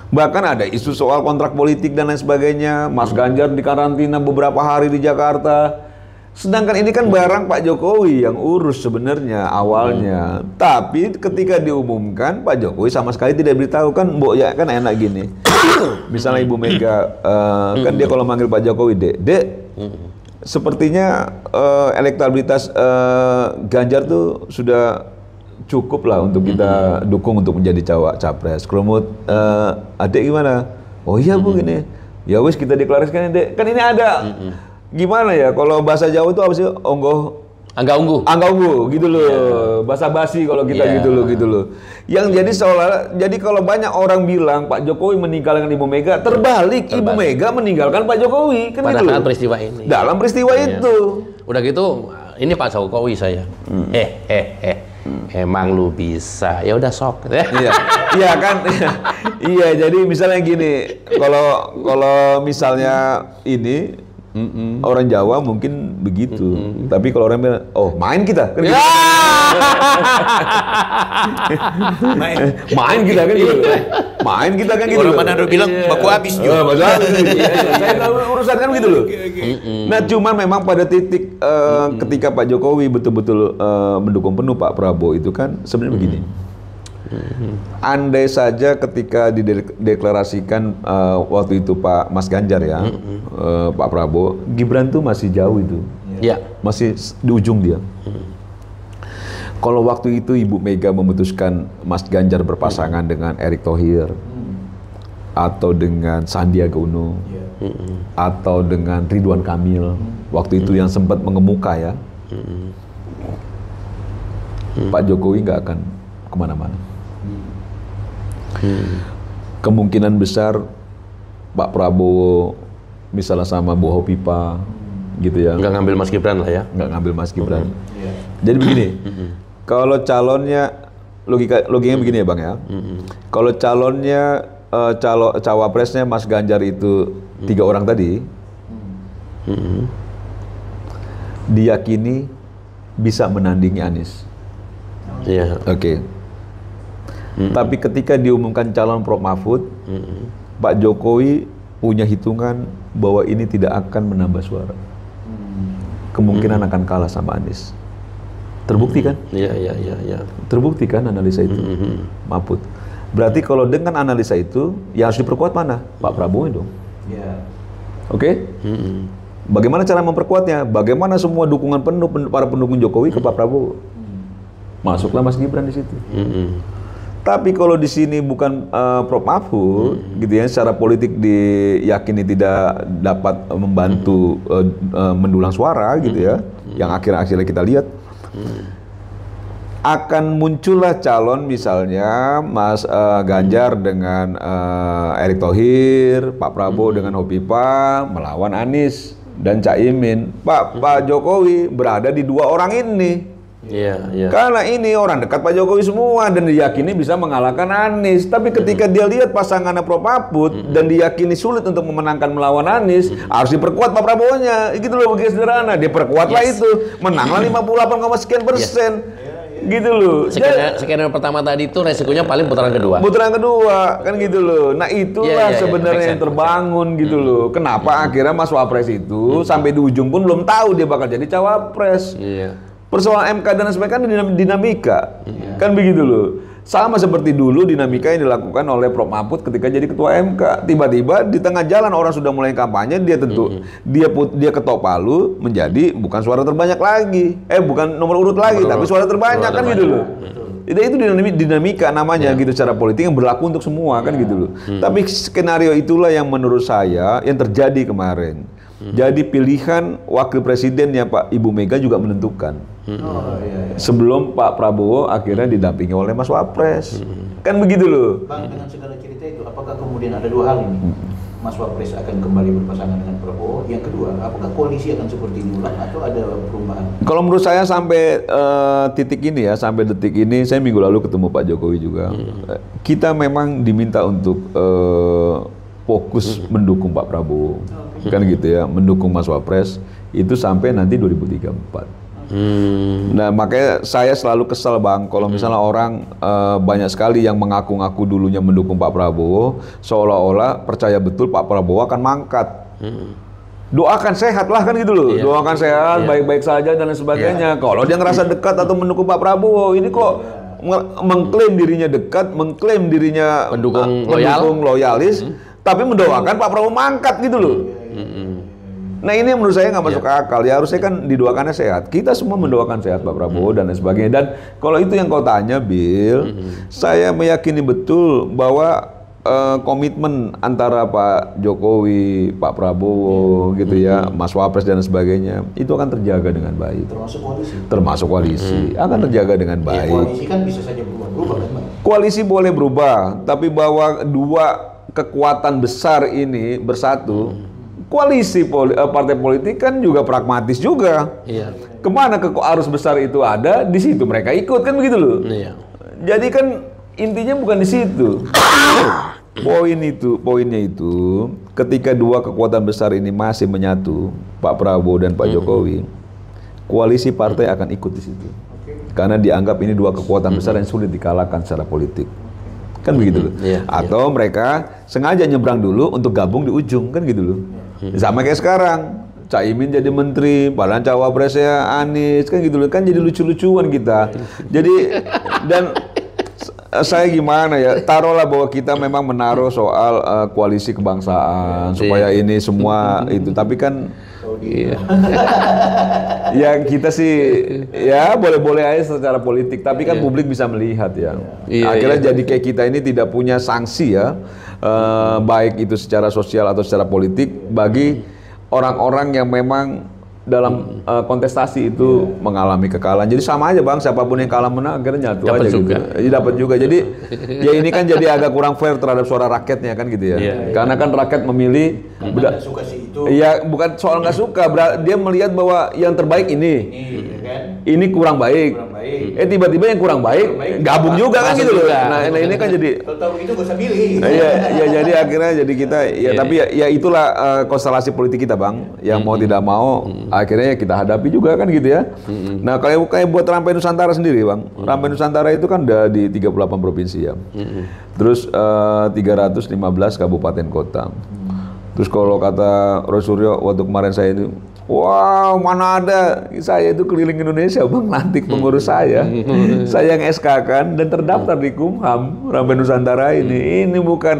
Bahkan ada isu soal kontrak politik dan lain sebagainya. Mas Ganjar dikarantina beberapa hari di Jakarta. Sedangkan ini kan barang Pak Jokowi yang urus sebenarnya awalnya. Tapi ketika diumumkan Pak Jokowi sama sekali tidak beritahu. Kan Mbok ya kan enak gini. Misalnya Ibu Mega kan dia kalau manggil Pak Jokowi, Dek, sepertinya elektabilitas Ganjar tuh sudah cukup lah untuk kita dukung untuk menjadi capres. Kalau mau adik gimana? Oh iya Bu gini. Ya wis kita deklarasikan Dek. Kan ini ada gimana ya? Kalau bahasa Jawa itu apa sih? Angga unggu gitu loh. Basa basi kalau kita gitu loh. Yang jadi seolah jadi kalau banyak orang bilang Pak Jokowi meninggalkan Ibu Mega, terbalik. Ibu Mega meninggalkan Pak Jokowi kan gitu loh. Peristiwa ini. Dalam peristiwa itu. Udah gitu ini Pak Jokowi saya. Emang lu bisa, ya udah sok. Iya kan, iya jadi misalnya gini, kalau misalnya ini orang Jawa mungkin begitu, tapi kalau orang bilang, oh main kita, kan gitu. main kita kan gitu, Orang Manado bilang baku habis juga. Saya tahu urusan kan gitu loh. Nah cuman memang pada titik ketika Pak Jokowi betul-betul mendukung penuh Pak Prabowo itu kan sebenarnya begini. Andai saja ketika dideklarasikan waktu itu Pak Mas Ganjar ya, Pak Prabowo, Gibran tuh masih jauh itu, masih di ujung dia. Kalau waktu itu Ibu Mega memutuskan Mas Ganjar berpasangan dengan Erick Thohir, atau dengan Sandiaga Uno, atau dengan Ridwan Kamil, waktu itu yang sempat mengemuka ya, Pak Jokowi nggak akan kemana-mana. Kemungkinan besar Pak Prabowo misalnya sama Bu Hopipa gitu ya, nggak ngambil Mas Gibran lah ya, nggak ngambil Mas Gibran. Jadi begini, kalau calonnya logikanya begini ya Bang ya, kalau calonnya cawapresnya Mas Ganjar itu 3 orang tadi, diyakini bisa menandingi Anies. Oke. Tapi ketika diumumkan calon Prof Mahfud, Pak Jokowi punya hitungan bahwa ini tidak akan menambah suara. Kemungkinan akan kalah sama Anies. Terbukti kan? Iya. Terbukti kan analisa itu, Mahfud. Berarti kalau dengan analisa itu, yang harus diperkuat mana? Pak Prabowo dong. Oke? Bagaimana cara memperkuatnya? Bagaimana semua dukungan penuh para pendukung Jokowi ke Pak Prabowo? Masuklah Mas Gibran di situ. Tapi kalau di sini bukan Prof Mahfud, gitu ya, secara politik diyakini tidak dapat membantu mendulang suara, gitu ya, yang akhir-akhirnya kita lihat, akan muncullah calon misalnya Mas Ganjar dengan Erick Thohir, Pak Prabowo dengan Hopipa melawan Anies dan Caimin. Pak Jokowi berada di 2 orang ini. Karena ini orang dekat Pak Jokowi semua dan diyakini bisa mengalahkan Anies. Tapi ketika dia lihat pasangannya Prof Mahfud dan diyakini sulit untuk memenangkan melawan Anies, harus diperkuat Pak Prabowo-nya. Gitu loh, begitu sederhana. Dia perkuatlah itu, menanglah 58,sekian%. Gitu loh. Skenario pertama tadi itu resikonya paling putaran kedua. Putaran kedua, kan gitu loh. Nah itulah sebenarnya yang terbangun gitu loh. Kenapa akhirnya Mas Wapres itu sampai di ujung pun belum tahu dia bakal jadi cawapres. Persoalan MK dan sebagainya kan dinamika, kan begitu loh. Sama seperti dulu dinamika yang dilakukan oleh Prof Mahfud ketika jadi ketua MK. Tiba-tiba di tengah jalan orang sudah mulai kampanye, dia tentu dia ketok palu menjadi bukan suara terbanyak lagi, bukan nomor urut lagi, tapi suara terbanyak kan gitu loh. Itu dinamika namanya gitu secara politik yang berlaku untuk semua kan gitu loh. Tapi skenario itulah yang menurut saya yang terjadi kemarin. Jadi pilihan wakil presidennya Pak Ibu Mega juga menentukan. Sebelum Pak Prabowo akhirnya didampingi oleh Mas Wapres. Kan begitu loh. Bang, dengan segala cerita itu, apakah kemudian ada dua hal ini? Mas Wapres akan kembali berpasangan dengan Prabowo. Yang kedua, apakah koalisi akan seperti ini ulang atau ada perubahan? Kalau menurut saya sampai titik ini ya, sampai detik ini, saya minggu lalu ketemu Pak Jokowi juga. Kita memang diminta untuk fokus mendukung Pak Prabowo. Kan gitu ya, mendukung Mas Wapres itu sampai nanti 2034. Nah makanya saya selalu kesel Bang kalau misalnya orang banyak sekali yang mengaku-ngaku dulunya mendukung Pak Prabowo seolah-olah percaya betul Pak Prabowo akan mangkat. Doakan sehat lah kan gitu loh, doakan sehat, baik-baik saja dan lain sebagainya. Kalau dia ngerasa dekat atau mendukung Pak Prabowo, ini kok mengklaim dirinya dekat, mengklaim dirinya mendukung loyalis, tapi mendoakan Pak Prabowo mangkat gitu loh. Nah ini yang menurut saya nggak masuk akal. Ya harusnya kan didoakannya sehat. Kita semua mendoakan sehat Pak Prabowo dan lain sebagainya. Dan kalau itu yang kau tanya, Bill, saya meyakini betul bahwa komitmen antara Pak Jokowi, Pak Prabowo, gitu ya, Mas Wapres dan sebagainya, itu akan terjaga dengan baik. Termasuk koalisi akan terjaga dengan baik. Koalisi kan bisa saja berubah kan, Bang? Koalisi boleh berubah, tapi bahwa dua kekuatan besar ini bersatu. Koalisi partai politik kan juga pragmatis juga. Kemana arus besar itu ada, di situ mereka ikut kan begitu loh. Jadi kan intinya bukan di situ. Poinnya itu, ketika dua kekuatan besar ini masih menyatu, Pak Prabowo dan Pak Jokowi, koalisi partai akan ikut di situ. Karena dianggap ini dua kekuatan besar yang sulit dikalahkan secara politik. Kan begitu loh. Atau mereka sengaja nyebrang dulu untuk gabung di ujung, kan gitu loh. Sama kayak sekarang, Caimin jadi menteri, padahal cawapresnya Anies, kan gitu loh. Kan jadi lucu-lucuan kita. Jadi, dan saya gimana ya, taruhlah bahwa kita memang menaruh soal koalisi kebangsaan, supaya ini semua itu, tapi kan ya kita sih ya boleh-boleh aja secara politik, tapi kan publik bisa melihat ya. Akhirnya jadi kayak kita ini tidak punya sanksi ya, baik itu secara sosial atau secara politik bagi orang-orang yang memang dalam kontestasi itu mengalami kekalahan. Jadi sama aja Bang, siapapun yang kalah menang akhirnya nyatu aja juga. Gitu. Dapat juga. Jadi ya ini kan jadi agak kurang fair terhadap suara rakyatnya kan gitu ya. Karena kan rakyat memilih nggak suka sih itu. Iya, bukan soal nggak suka, dia melihat bahwa yang terbaik ini. Ini kurang baik. Tiba-tiba yang kurang baik gabung juga kan gitu loh. Nah, ini kan jadi tahu itu gak usah pilih. Iya, jadi akhirnya jadi kita tapi ya itulah konstelasi politik kita Bang. Yang mau tidak mau akhirnya kita hadapi juga kan gitu ya. Nah, kayak buat Rampai Nusantara sendiri Bang. Rampai Nusantara itu kan udah di 38 provinsi ya. Terus 315 kabupaten kota. Terus kalau kata Roy Suryo waktu kemarin saya itu, wow, mana ada saya itu keliling Indonesia Bang, lantik pengurus saya. Saya yang SK kan dan terdaftar di Kumham Rampai Nusantara ini. Ini bukan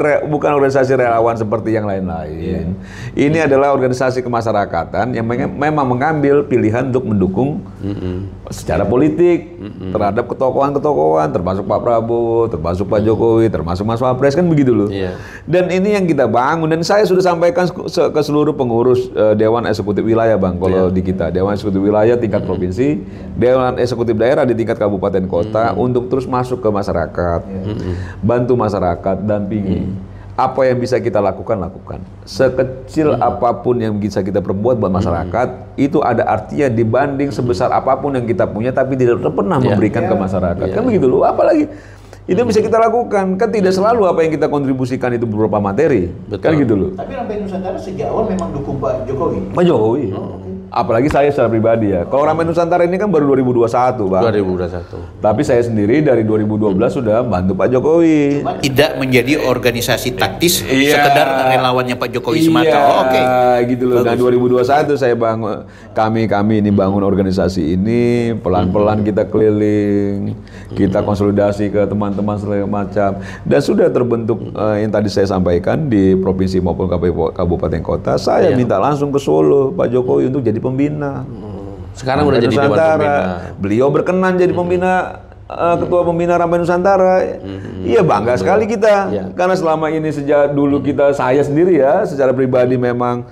organisasi relawan seperti yang lain-lain. Ini adalah organisasi kemasyarakatan yang memang mengambil pilihan untuk mendukung secara politik terhadap ketokohan-ketokohan, termasuk Pak Prabowo, termasuk Pak Jokowi, termasuk Mas Wapres kan begitu loh. Dan ini yang kita bangun dan saya sudah sampaikan ke seluruh pengurus Dewan Eksekutif Wilayah Bang, kalau di kita Dewan Eksekutif Wilayah tingkat provinsi, Dewan Eksekutif Daerah di tingkat kabupaten kota untuk terus masuk ke masyarakat, bantu masyarakat, dampingi. Apa yang bisa kita lakukan, lakukan. Sekecil apapun yang bisa kita perbuat buat masyarakat, itu ada artinya dibanding sebesar apapun yang kita punya tapi tidak pernah memberikan ke masyarakat. Kan begitu loh, apalagi itu bisa kita lakukan. Kan tidak selalu apa yang kita kontribusikan itu berupa materi. Betul. Kan gitu loh. Tapi Rampai Nusantara sejak awal memang dukung Pak Jokowi. Pak Jokowi. Apalagi saya secara pribadi ya. Kalau Rampai Nusantara ini kan baru 2021, Bang. 2021. Tapi saya sendiri dari 2012 sudah bantu Pak Jokowi. Tidak menjadi organisasi taktis, sekedar relawannya Pak Jokowi semata. Oke. Gitu loh. Nah, 2021 saya bangun, kami ini bangun organisasi ini, pelan-pelan kita keliling, kita konsolidasi ke teman-teman segala macam, dan sudah terbentuk yang tadi saya sampaikan di provinsi maupun kabupaten kota. Saya minta langsung ke Solo Pak Jokowi untuk jadi pembina. Sekarang udah jadi Dewan Pembina. Beliau berkenan jadi pembina, ketua pembina Rampai Nusantara. Iya, bangga sekali kita. Karena selama ini sejak dulu saya sendiri ya, secara pribadi memang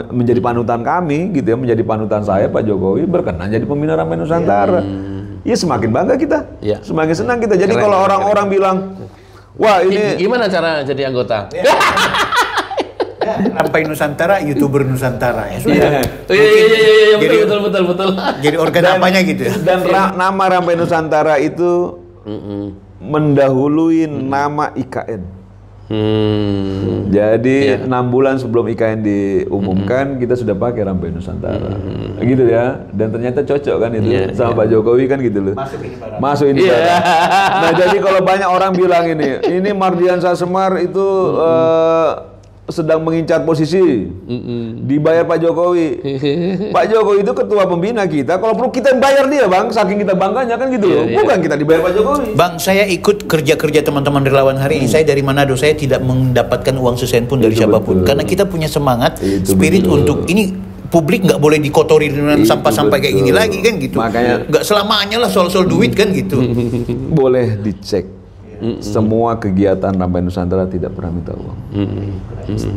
menjadi panutan kami gitu ya, menjadi panutan saya Pak Jokowi berkenan jadi pembina Rampai Nusantara. Iya, semakin bangga kita. Semakin senang kita. Jadi kalau orang-orang bilang, wah ini gimana cara jadi anggota? Rampai Nusantara, YouTuber Nusantara ya sudah. Iya, betul. Jadi organ apanya gitu ya. Dan nama Rampai Nusantara itu mendahului nama IKN. Jadi 6 bulan sebelum IKN diumumkan kita sudah pakai Rampai Nusantara, gitu ya. Dan ternyata cocok kan itu sama Pak Jokowi kan gitu loh. Masuk ini. Nah, jadi kalau banyak orang bilang ini Mardiansah Semar itu sedang mengincar posisi, dibayar Pak Jokowi. Pak Jokowi itu ketua pembina kita, kalau perlu kita bayar dia, Bang, saking kita bangganya kan gitu loh. Bukan kita dibayar Pak Jokowi. Bang, saya ikut kerja-kerja teman-teman relawan hari ini. Saya dari Manado, saya tidak mendapatkan uang sesen pun dari siapapun. Karena kita punya semangat, spirit untuk ini. Publik nggak boleh dikotori dengan sampah-sampah kayak gini lagi kan gitu. Makanya nggak selamanya lah soal duit kan gitu. Boleh dicek. Semua kegiatan Rampai Nusantara tidak pernah minta uang.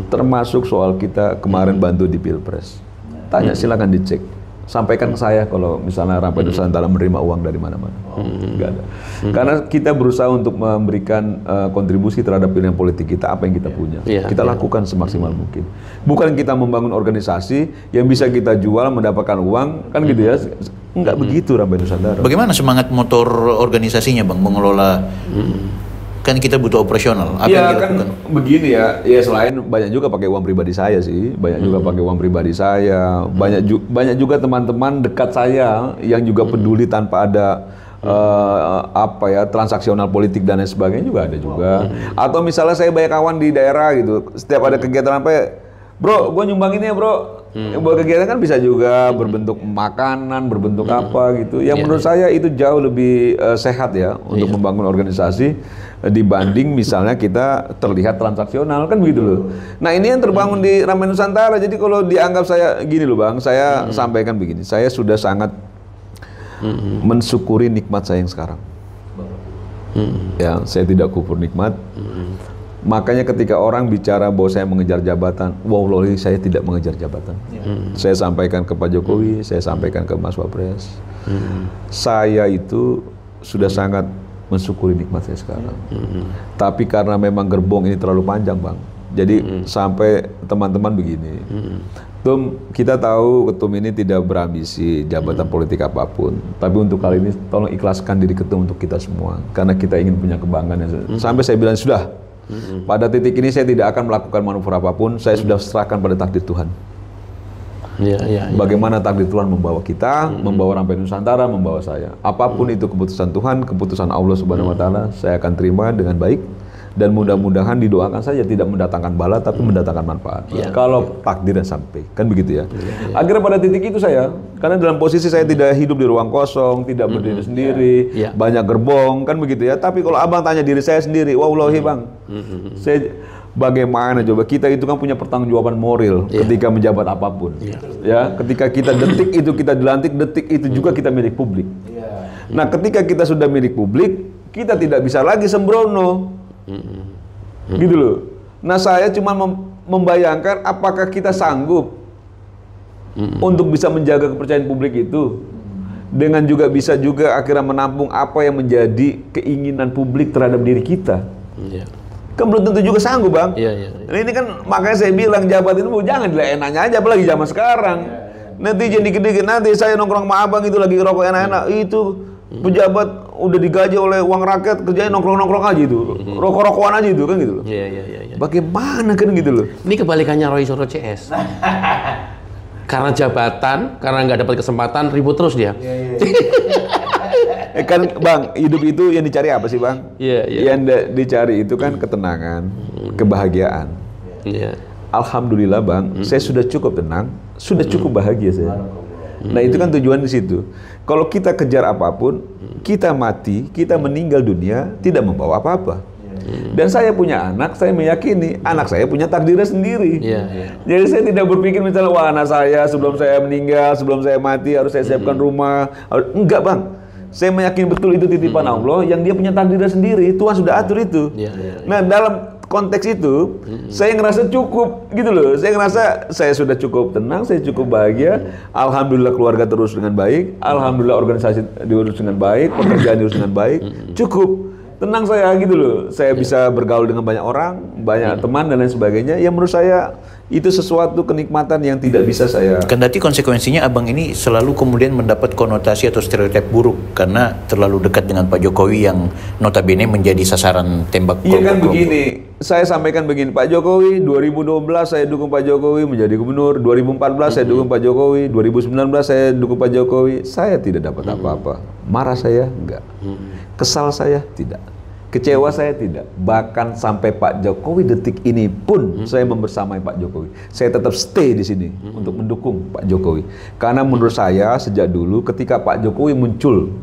Termasuk soal kita kemarin bantu di Pilpres. Tanya, silakan dicek. Sampaikan ke saya kalau misalnya Rampai Nusantara menerima uang dari mana-mana. Nggak ada. Karena kita berusaha untuk memberikan kontribusi terhadap pilihan politik kita, apa yang kita punya. Kita lakukan semaksimal mungkin. Bukan kita membangun organisasi yang bisa kita jual mendapatkan uang, kan gitu ya. Enggak begitu Rampai Nusantara. Bagaimana semangat motor organisasinya, Bang, mengelola? Kan kita butuh operasional. Apa yang kan begini ya. Ya selain banyak juga pakai uang pribadi saya sih, banyak juga pakai uang pribadi saya. Banyak juga teman-teman dekat saya yang juga peduli tanpa ada transaksional politik dan lain sebagainya juga ada juga. Atau misalnya saya banyak kawan di daerah gitu, setiap ada kegiatan apa, bro, gue nyumbangin ya bro. Buat kegiatan kan bisa juga berbentuk makanan, berbentuk apa gitu. Yang menurut saya itu jauh lebih sehat ya untuk membangun organisasi dibanding misalnya kita terlihat transaksional kan begitu loh. Nah ini yang terbangun di Rampai Nusantara. Jadi kalau dianggap saya gini loh Bang, saya sampaikan begini, saya sudah sangat mensyukuri nikmat saya yang sekarang. Ya, saya tidak kufur nikmat. Makanya ketika orang bicara bahwa saya mengejar jabatan, wallahi saya tidak mengejar jabatan. Saya sampaikan ke Pak Jokowi, saya sampaikan ke Mas Wapres. Saya itu sudah sangat mensyukuri nikmat saya sekarang. Tapi karena memang gerbong ini terlalu panjang, Bang. Jadi sampai teman-teman begini. Tum, kita tahu Ketum ini tidak berambisi jabatan politik apapun. Tapi untuk kali ini tolong ikhlaskan diri Ketum untuk kita semua. Karena kita ingin punya kebanggaan. Sampai saya bilang sudah. Pada titik ini saya tidak akan melakukan manuver apapun, saya sudah serahkan pada takdir Tuhan. Bagaimana takdir Tuhan membawa kita, membawa Rampai Nusantara, membawa saya. Apapun itu keputusan Tuhan, keputusan Allah Subhanahu wa taala, saya akan terima dengan baik. Dan mudah-mudahan didoakan saja tidak mendatangkan bala tapi mendatangkan manfaat. Kalau takdirnya sampai, kan begitu ya. Akhirnya pada titik itu saya, karena dalam posisi saya tidak hidup di ruang kosong, tidak berdiri sendiri, banyak gerbong, kan begitu ya. Tapi kalau abang tanya diri saya sendiri, wallahi bang, saya bagaimana coba kita itu kan punya pertanggungjawaban moral ketika menjabat apapun. Ya, ketika kita detik itu kita dilantik, detik itu juga kita milik publik. Nah, ketika kita sudah milik publik, kita tidak bisa lagi sembrono. Gitu loh. Nah saya cuma membayangkan apakah kita sanggup untuk bisa menjaga kepercayaan publik itu dengan juga bisa juga akhirnya menampung apa yang menjadi keinginan publik terhadap diri kita. Kan belum tentu juga sanggup, Bang. Iya. Nah, ini kan makanya saya bilang jabatan itu jangan enaknya aja, apalagi zaman sekarang. Nanti jadi dikit-dikit, nanti saya nongkrong sama abang itu lagi rokok enak-enak, itu pejabat udah digaji oleh uang rakyat, kerjanya nongkrong-nongkrong aja itu, rokok-rokokan aja itu kan gitu loh. Iya. Bagaimana kan gitu loh? Ini kebalikannya Roy Suryo CS. Karena jabatan, karena nggak dapat kesempatan, ribut terus dia. Kan Bang, hidup itu yang dicari apa sih, Bang? Iya. Yang dicari itu kan ketenangan, kebahagiaan. Iya. Alhamdulillah, Bang, saya sudah cukup tenang, sudah cukup bahagia saya. Nah, itu kan tujuan di situ. Kalau kita kejar apapun, kita mati, kita meninggal dunia tidak membawa apa-apa. Dan saya punya anak, saya meyakini anak saya punya takdirnya sendiri. Jadi saya tidak berpikir misalnya, wah anak saya sebelum saya meninggal, sebelum saya mati harus saya siapkan rumah. Enggak, Bang. Saya meyakini betul itu titipan Allah yang dia punya takdirnya sendiri. Tuhan sudah atur itu. Nah, dalam konteks itu, saya ngerasa cukup gitu loh. Saya ngerasa saya sudah cukup tenang, saya cukup bahagia. Alhamdulillah keluarga terus dengan baik. Alhamdulillah organisasi diurus dengan baik, pekerjaan diurus dengan baik. Cukup. Tenang saya gitu loh. Saya bisa bergaul dengan banyak orang, banyak teman dan lain sebagainya. Yang menurut saya itu sesuatu kenikmatan yang tidak bisa saya. Kendati konsekuensinya abang ini selalu kemudian mendapat konotasi atau stereotip buruk karena terlalu dekat dengan Pak Jokowi yang notabene menjadi sasaran tembak. Iya kan begini, saya sampaikan begini, Pak Jokowi 2012 saya dukung Pak Jokowi menjadi gubernur, 2014 saya dukung Pak Jokowi, 2019 saya dukung Pak Jokowi. Saya tidak dapat apa-apa. Marah saya enggak. Kesal saya tidak. Kecewa saya tidak. Bahkan sampai Pak Jokowi detik ini pun saya membersamai Pak Jokowi. Saya tetap stay di sini untuk mendukung Pak Jokowi. Karena menurut saya sejak dulu ketika Pak Jokowi muncul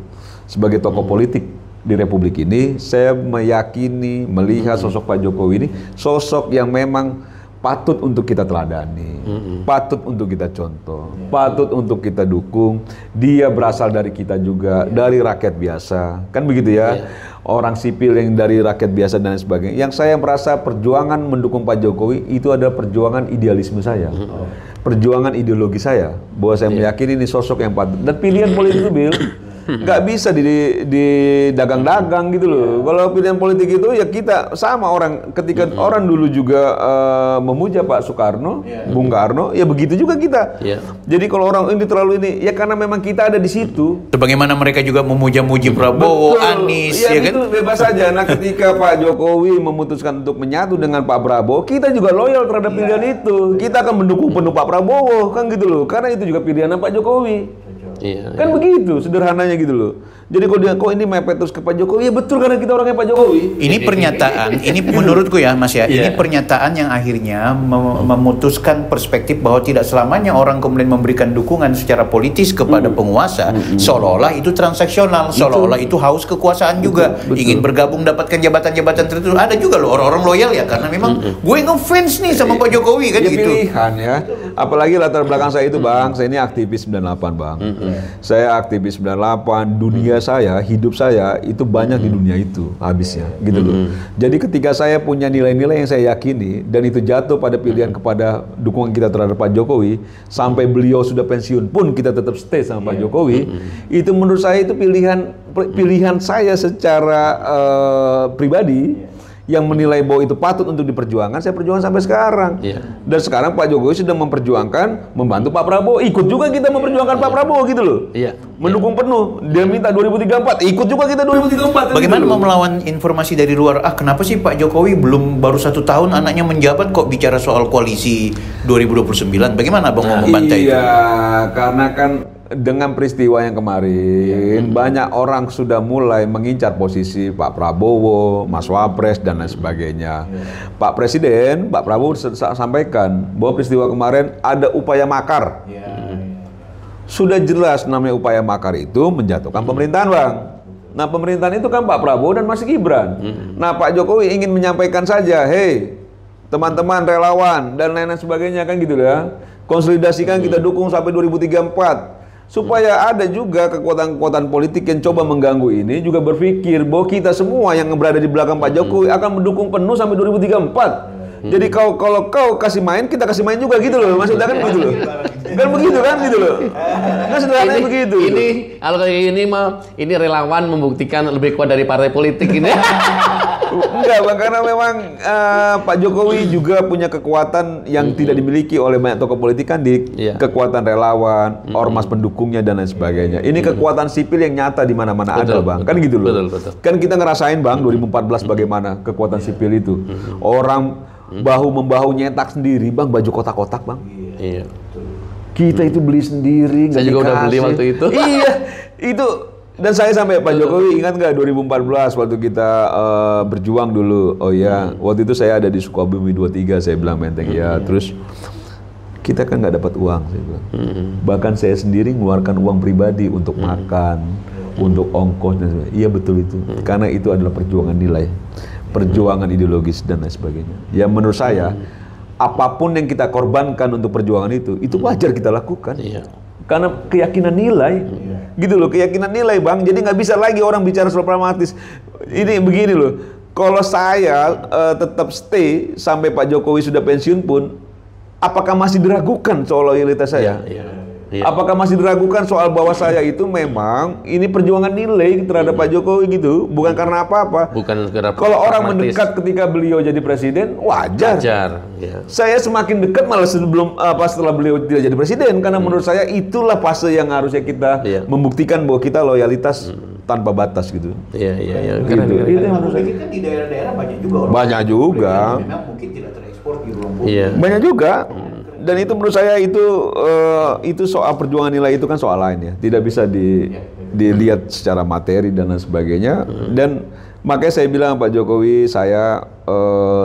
sebagai tokoh politik di Republik ini, saya meyakini melihat sosok Pak Jokowi ini sosok yang memang patut untuk kita teladani, patut untuk kita contoh, patut untuk kita dukung. Dia berasal dari kita juga, dari rakyat biasa, kan begitu ya? Orang sipil yang dari rakyat biasa dan lain sebagainya. Yang saya merasa perjuangan mendukung Pak Jokowi itu adalah perjuangan idealisme saya, perjuangan ideologi saya, bahwa saya meyakini ini sosok yang patut. Dan pilihan politik itu, Bill, nggak bisa didagang-dagang gitu loh. Kalau pilihan politik itu ya kita sama orang. Ketika orang dulu juga memuja Pak Soekarno, Bung Karno, ya begitu juga kita. Jadi kalau orang ini terlalu ini, ya karena memang kita ada di situ. Sebagaimana mereka juga memuja-muji Prabowo, Anies, ya kan? Itu bebas saja. Nah, ketika Pak Jokowi memutuskan untuk menyatu dengan Pak Prabowo, kita juga loyal terhadap pilihan itu. Kita akan mendukung penuh Pak Prabowo, kan gitu loh. Karena itu juga pilihan Pak Jokowi. Kan begitu sederhananya gitu loh. Jadi kalau dia kok ini mepet terus ke Pak Jokowi, ya betul karena kita orangnya Pak Jokowi. Ini pernyataan, ini menurutku ya Mas ya, ini pernyataan yang akhirnya memutuskan perspektif bahwa tidak selamanya orang kemudian memberikan dukungan secara politis kepada penguasa, seolah-olah itu transaksional, seolah-olah itu haus kekuasaan juga, ingin bergabung dapatkan jabatan-jabatan tertentu. Ada juga loh orang-orang loyal ya, karena memang gue ngefans nih sama Pak Jokowi kan gitu. Pilihan ya, apalagi latar belakang saya itu Bang, saya ini aktivis 98 Bang. Saya aktivis 98, dunia saya, hidup saya itu banyak di dunia itu habisnya, gitu loh. Jadi ketika saya punya nilai-nilai yang saya yakini dan itu jatuh pada pilihan kepada dukungan kita terhadap Pak Jokowi, sampai beliau sudah pensiun pun kita tetap stay sama Pak Jokowi, itu menurut saya itu pilihan saya secara pribadi yang menilai bahwa itu patut untuk diperjuangkan, saya perjuangkan sampai sekarang. Dan sekarang Pak Jokowi sudah memperjuangkan, membantu Pak Prabowo, ikut juga kita memperjuangkan Pak Prabowo gitu loh. Mendukung penuh. Dia minta 2034, ikut juga kita 2034. Bagaimana mau melawan informasi dari luar? Kenapa sih Pak Jokowi baru 1 tahun anaknya menjabat kok bicara soal koalisi 2029? Bagaimana Abang mau membantai itu? Iya, karena kan dengan peristiwa yang kemarin, banyak orang sudah mulai mengincar posisi Pak Prabowo, Mas Wapres, dan lain sebagainya. Pak Presiden, Pak Prabowo sampaikan bahwa peristiwa kemarin ada upaya makar. Sudah jelas namanya upaya makar itu menjatuhkan pemerintahan, Bang. Nah, pemerintahan itu kan Pak Prabowo dan Mas Gibran. Nah, Pak Jokowi ingin menyampaikan saja, hei, teman-teman relawan, dan lain-lain sebagainya kan gitu ya. Konsolidasikan kita dukung sampai 2034. Supaya ada juga kekuatan-kekuatan politik yang coba mengganggu ini juga berpikir bahwa kita semua yang berada di belakang Pak Jokowi akan mendukung penuh sampai 2034. Jadi kalau kau kasih main, kita kasih main juga gitu loh. Maksudnya kan begitu loh. Kan begitu kan gitu loh. Kan sederhananya begitu. Ini kalau kayak gini mah ini relawan membuktikan lebih kuat dari partai politik ini. Enggak Bang, karena memang Pak Jokowi juga punya kekuatan yang tidak dimiliki oleh banyak tokoh politik kan di kekuatan relawan, ormas pendukungnya dan lain sebagainya. Ini kekuatan sipil yang nyata di mana-mana ada Bang, kan gitu loh. Betul. Kan kita ngerasain Bang 2014 bagaimana kekuatan sipil itu. Orang bahu-membahu nyetak sendiri Bang, baju kotak-kotak Bang. Iya. Kita itu beli sendiri, nggak saya juga udah beli waktu itu. Iya, itu. Dan saya sampai Pak Jokowi ingat nggak 2014 waktu kita berjuang dulu. Oh ya, waktu itu saya ada di Sukabumi 23, saya bilang Menteng ya. Terus kita kan nggak dapat uang, saya bilang. Bahkan saya sendiri mengeluarkan uang pribadi untuk makan, untuk ongkos dan sebagainya. Iya betul itu, karena itu adalah perjuangan nilai, perjuangan ideologis dan lain sebagainya. Ya menurut saya. Apapun yang kita korbankan untuk perjuangan itu wajar kita lakukan. Iya. Karena keyakinan nilai, gitu loh, keyakinan nilai Bang. Jadi nggak bisa lagi orang bicara soal pragmatis. Ini begini loh, kalau saya tetap stay sampai Pak Jokowi sudah pensiun pun, apakah masih diragukan soal loyalitas saya? Iya. Apakah masih diragukan soal bahwa saya itu memang ini perjuangan nilai terhadap Pak Jokowi gitu, bukan karena apa-apa. Bukan karena kalau orang mendekat ketika beliau jadi presiden, wajar. Ya. Saya semakin dekat malah setelah beliau tidak jadi presiden, karena menurut saya itulah fase yang harusnya kita membuktikan bahwa kita loyalitas tanpa batas gitu. Iya. Gitu. Itu yang menurut saya kan di daerah-daerah banyak juga orang. Banyak juga. Memang mungkin tidak terekspor di ruang publik. Banyak juga. Dan itu menurut saya itu soal perjuangan nilai itu kan soal lain ya, tidak bisa dilihat secara materi dan lain sebagainya. Dan makanya saya bilang Pak Jokowi, saya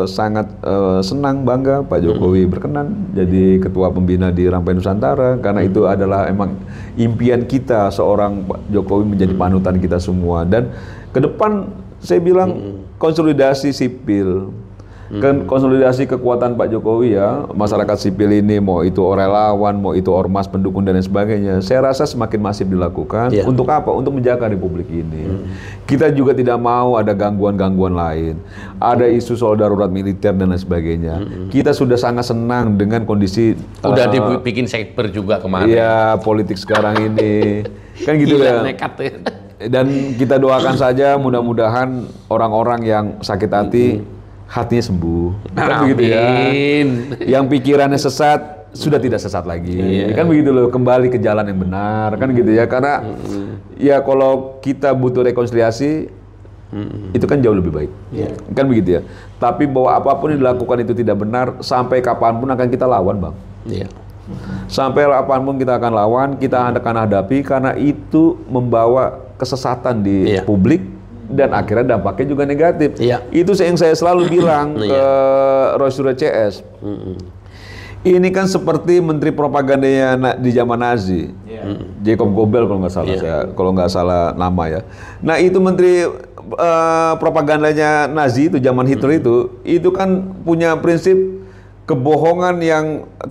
sangat senang, bangga Pak Jokowi berkenan jadi ketua pembina di Rampai Nusantara, karena itu adalah emang impian kita, seorang Pak Jokowi menjadi panutan kita semua. Dan ke depan saya bilang konsolidasi sipil, kan konsolidasi kekuatan Pak Jokowi ya, masyarakat sipil ini, mau itu relawan, mau itu ormas pendukung dan lain sebagainya, saya rasa semakin masif dilakukan. Untuk apa? Untuk menjaga republik ini. Kita juga tidak mau ada gangguan-gangguan lain, ada isu soal darurat militer dan lain sebagainya. Kita sudah sangat senang dengan kondisi udah dibikin sekber juga kemarin. Iya, politik sekarang ini kan gitu ya. Nekat ya. Dan kita doakan saja mudah-mudahan orang-orang yang sakit hati hatinya sembuh, kan begitu ya. Yang pikirannya sesat sudah tidak sesat lagi, kan begitu loh, kembali ke jalan yang benar, kan gitu ya. Karena ya kalau kita butuh rekonsiliasi, itu kan jauh lebih baik, kan begitu ya. Tapi bahwa apapun yang dilakukan itu tidak benar, sampai kapanpun akan kita lawan Bang. Sampai kapanpun kita akan lawan, kita akan hadapi, karena itu membawa kesesatan di publik. Dan akhirnya dampaknya juga negatif. Itu yang saya selalu bilang ke Roy CS. Ini kan seperti menteri propagandanya di zaman Nazi, Jacob Goebbels kalau nggak salah kalau nggak salah nama ya. Nah itu menteri propagandanya Nazi itu zaman Hitler itu kan punya prinsip kebohongan yang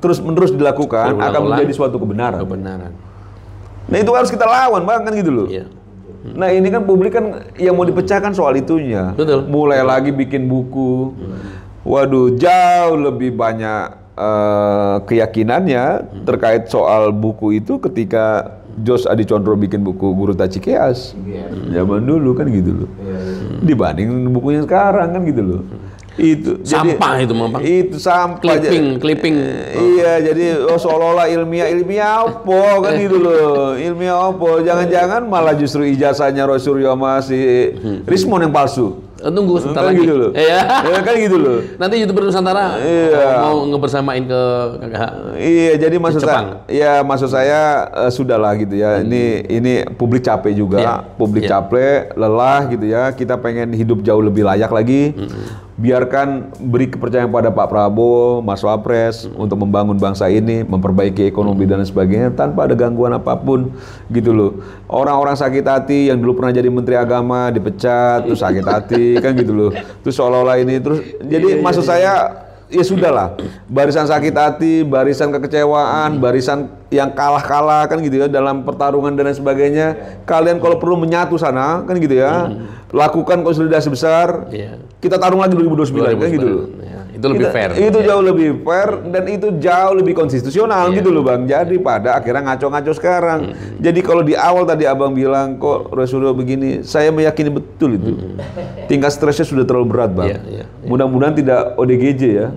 terus-menerus dilakukan akan menjadi suatu kebenaran. Nah itu harus kita lawan Bang, kan gitu loh. Nah ini kan publik kan yang mau dipecahkan soal itunya. Mulai lagi bikin buku. Waduh, jauh lebih banyak keyakinannya terkait soal buku itu ketika Jos Adi Condro bikin buku Guru Tacikeas zaman dulu, kan gitu loh. Dibanding bukunya sekarang, kan gitu loh. Itu sampah jadi, itu Bang. Itu sampah. Clipping. Iya, jadi seolah-olah ilmiah apa kan gitu loh. Ilmiah apa? Jangan-jangan malah justru ijazahnya Roy Suryo masih Rismon yang palsu. Tunggu sebentar kan lagi. Gitu loh. Ya kan gitu loh. Nanti YouTuber Nusantara mau ngebersamain ke KKH. Iya, jadi maksud saya sudahlah gitu ya. Ini publik capek juga, publik capek, lelah gitu ya. Kita pengen hidup jauh lebih layak lagi. Biarkan beri kepercayaan pada Pak Prabowo, Mas Wapres untuk membangun bangsa ini, memperbaiki ekonomi dan sebagainya tanpa ada gangguan apapun gitu loh. Orang-orang sakit hati yang dulu pernah jadi Menteri Agama dipecat terus sakit hati kan gitu loh. Terus seolah-olah ini terus jadi maksud saya ya sudahlah, barisan sakit hati, barisan kekecewaan, barisan yang kalah-kalah kan gitu ya dalam pertarungan dan lain sebagainya. Kalian kalau perlu menyatu sana kan gitu ya. Lakukan konsolidasi besar. Kita tarung lagi 2029 kan gitu loh. Itu lebih fair. Itu jauh lebih fair dan itu jauh lebih konstitusional gitu loh Bang. Jadi pada akhirnya ngaco-ngaco sekarang. Jadi kalau di awal tadi Abang bilang kok Resuro begini, saya meyakini betul itu. Tingkat stresnya sudah terlalu berat Bang. Mudah-mudahan tidak ODGJ ya.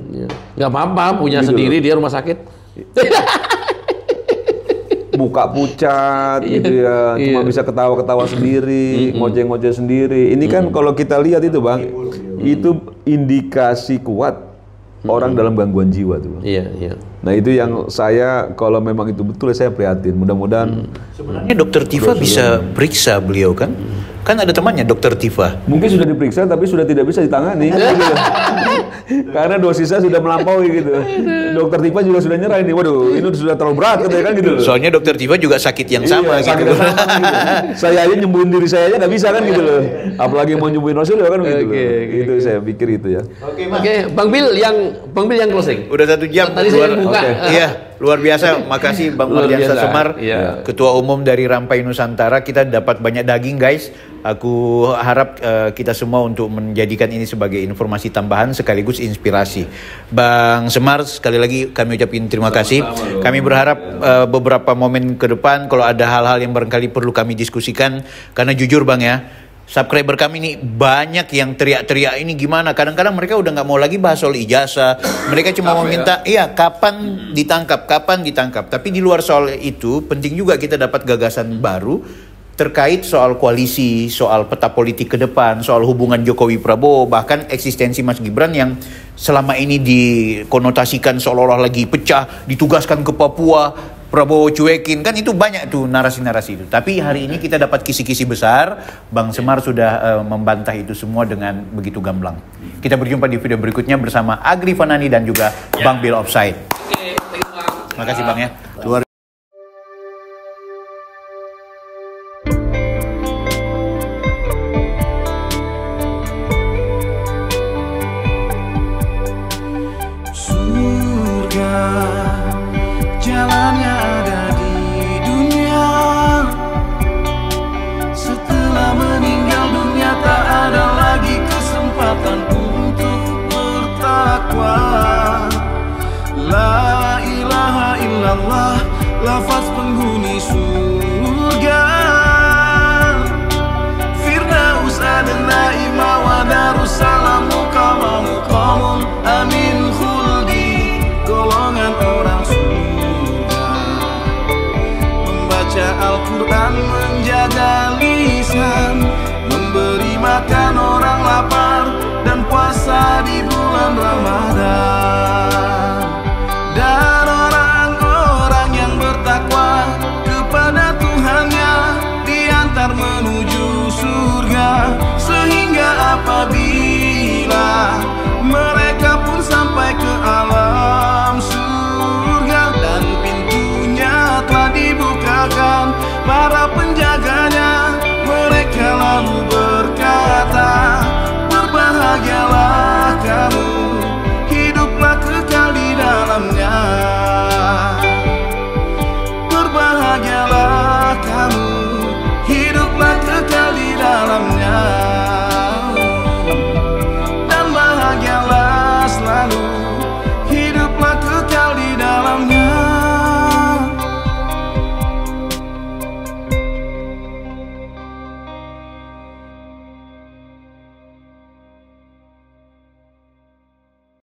Nggak apa-apa, punya gitu sendiri loh. Dia rumah sakit. Muka pucat gitu ya, cuma bisa ketawa-ketawa sendiri, ngoceh-ngoceh sendiri. Ini kan kalau kita lihat itu Bang, itu indikasi kuat orang dalam gangguan jiwa tuh Bang. Nah itu yang saya, kalau memang itu betul saya prihatin. Mudah-mudahan sebenarnya Dokter Tifa bisa periksa beliau kan? Kan ada temannya Dokter Tifa. Mungkin sudah diperiksa tapi sudah tidak bisa ditangani gitu. Karena dosisnya sudah melampaui gitu. Dokter Tifa juga sudah nyerah ini. Waduh, ini sudah terlalu berat katanya kan gitu. Soalnya Dokter Tifa juga sakit yang sama sakit gitu. Yang sama, gitu. Saya aja nyembuhin diri saya aja nggak bisa kan gitu loh. Apalagi mau nyembuhin Rasul kan gitu. Itu saya pikir itu ya. Oke, Bang Bil yang closing. Udah 1 jam. Tadi saya yang buka. Iya. Luar biasa, makasih Bang Mardiansa Semar, Ketua Umum dari Rampai Nusantara. Kita dapat banyak daging guys. Aku harap kita semua untuk menjadikan ini sebagai informasi tambahan sekaligus inspirasi. Bang Semar, sekali lagi kami ucapin terima kasih. Kami berharap beberapa momen ke depan kalau ada hal-hal yang barangkali perlu kami diskusikan. Karena jujur Bang ya, subscriber kami ini banyak yang teriak-teriak ini gimana. Kadang-kadang mereka udah nggak mau lagi bahas soal ijazah. Mereka cuma mau minta, kapan ditangkap. Tapi di luar soal itu, penting juga kita dapat gagasan baru terkait soal koalisi, soal peta politik ke depan, soal hubungan Jokowi Prabowo, bahkan eksistensi Mas Gibran yang selama ini dikonotasikan seolah-olah lagi pecah, ditugaskan ke Papua, Prabowo cuekin, kan itu banyak tuh narasi-narasi itu. Tapi hari ini kita dapat kisi-kisi besar, Bang Semar sudah membantah itu semua dengan begitu gamblang. Kita berjumpa di video berikutnya bersama Agri Fanani dan juga Bang Bill Offside. Terima kasih Bang ya.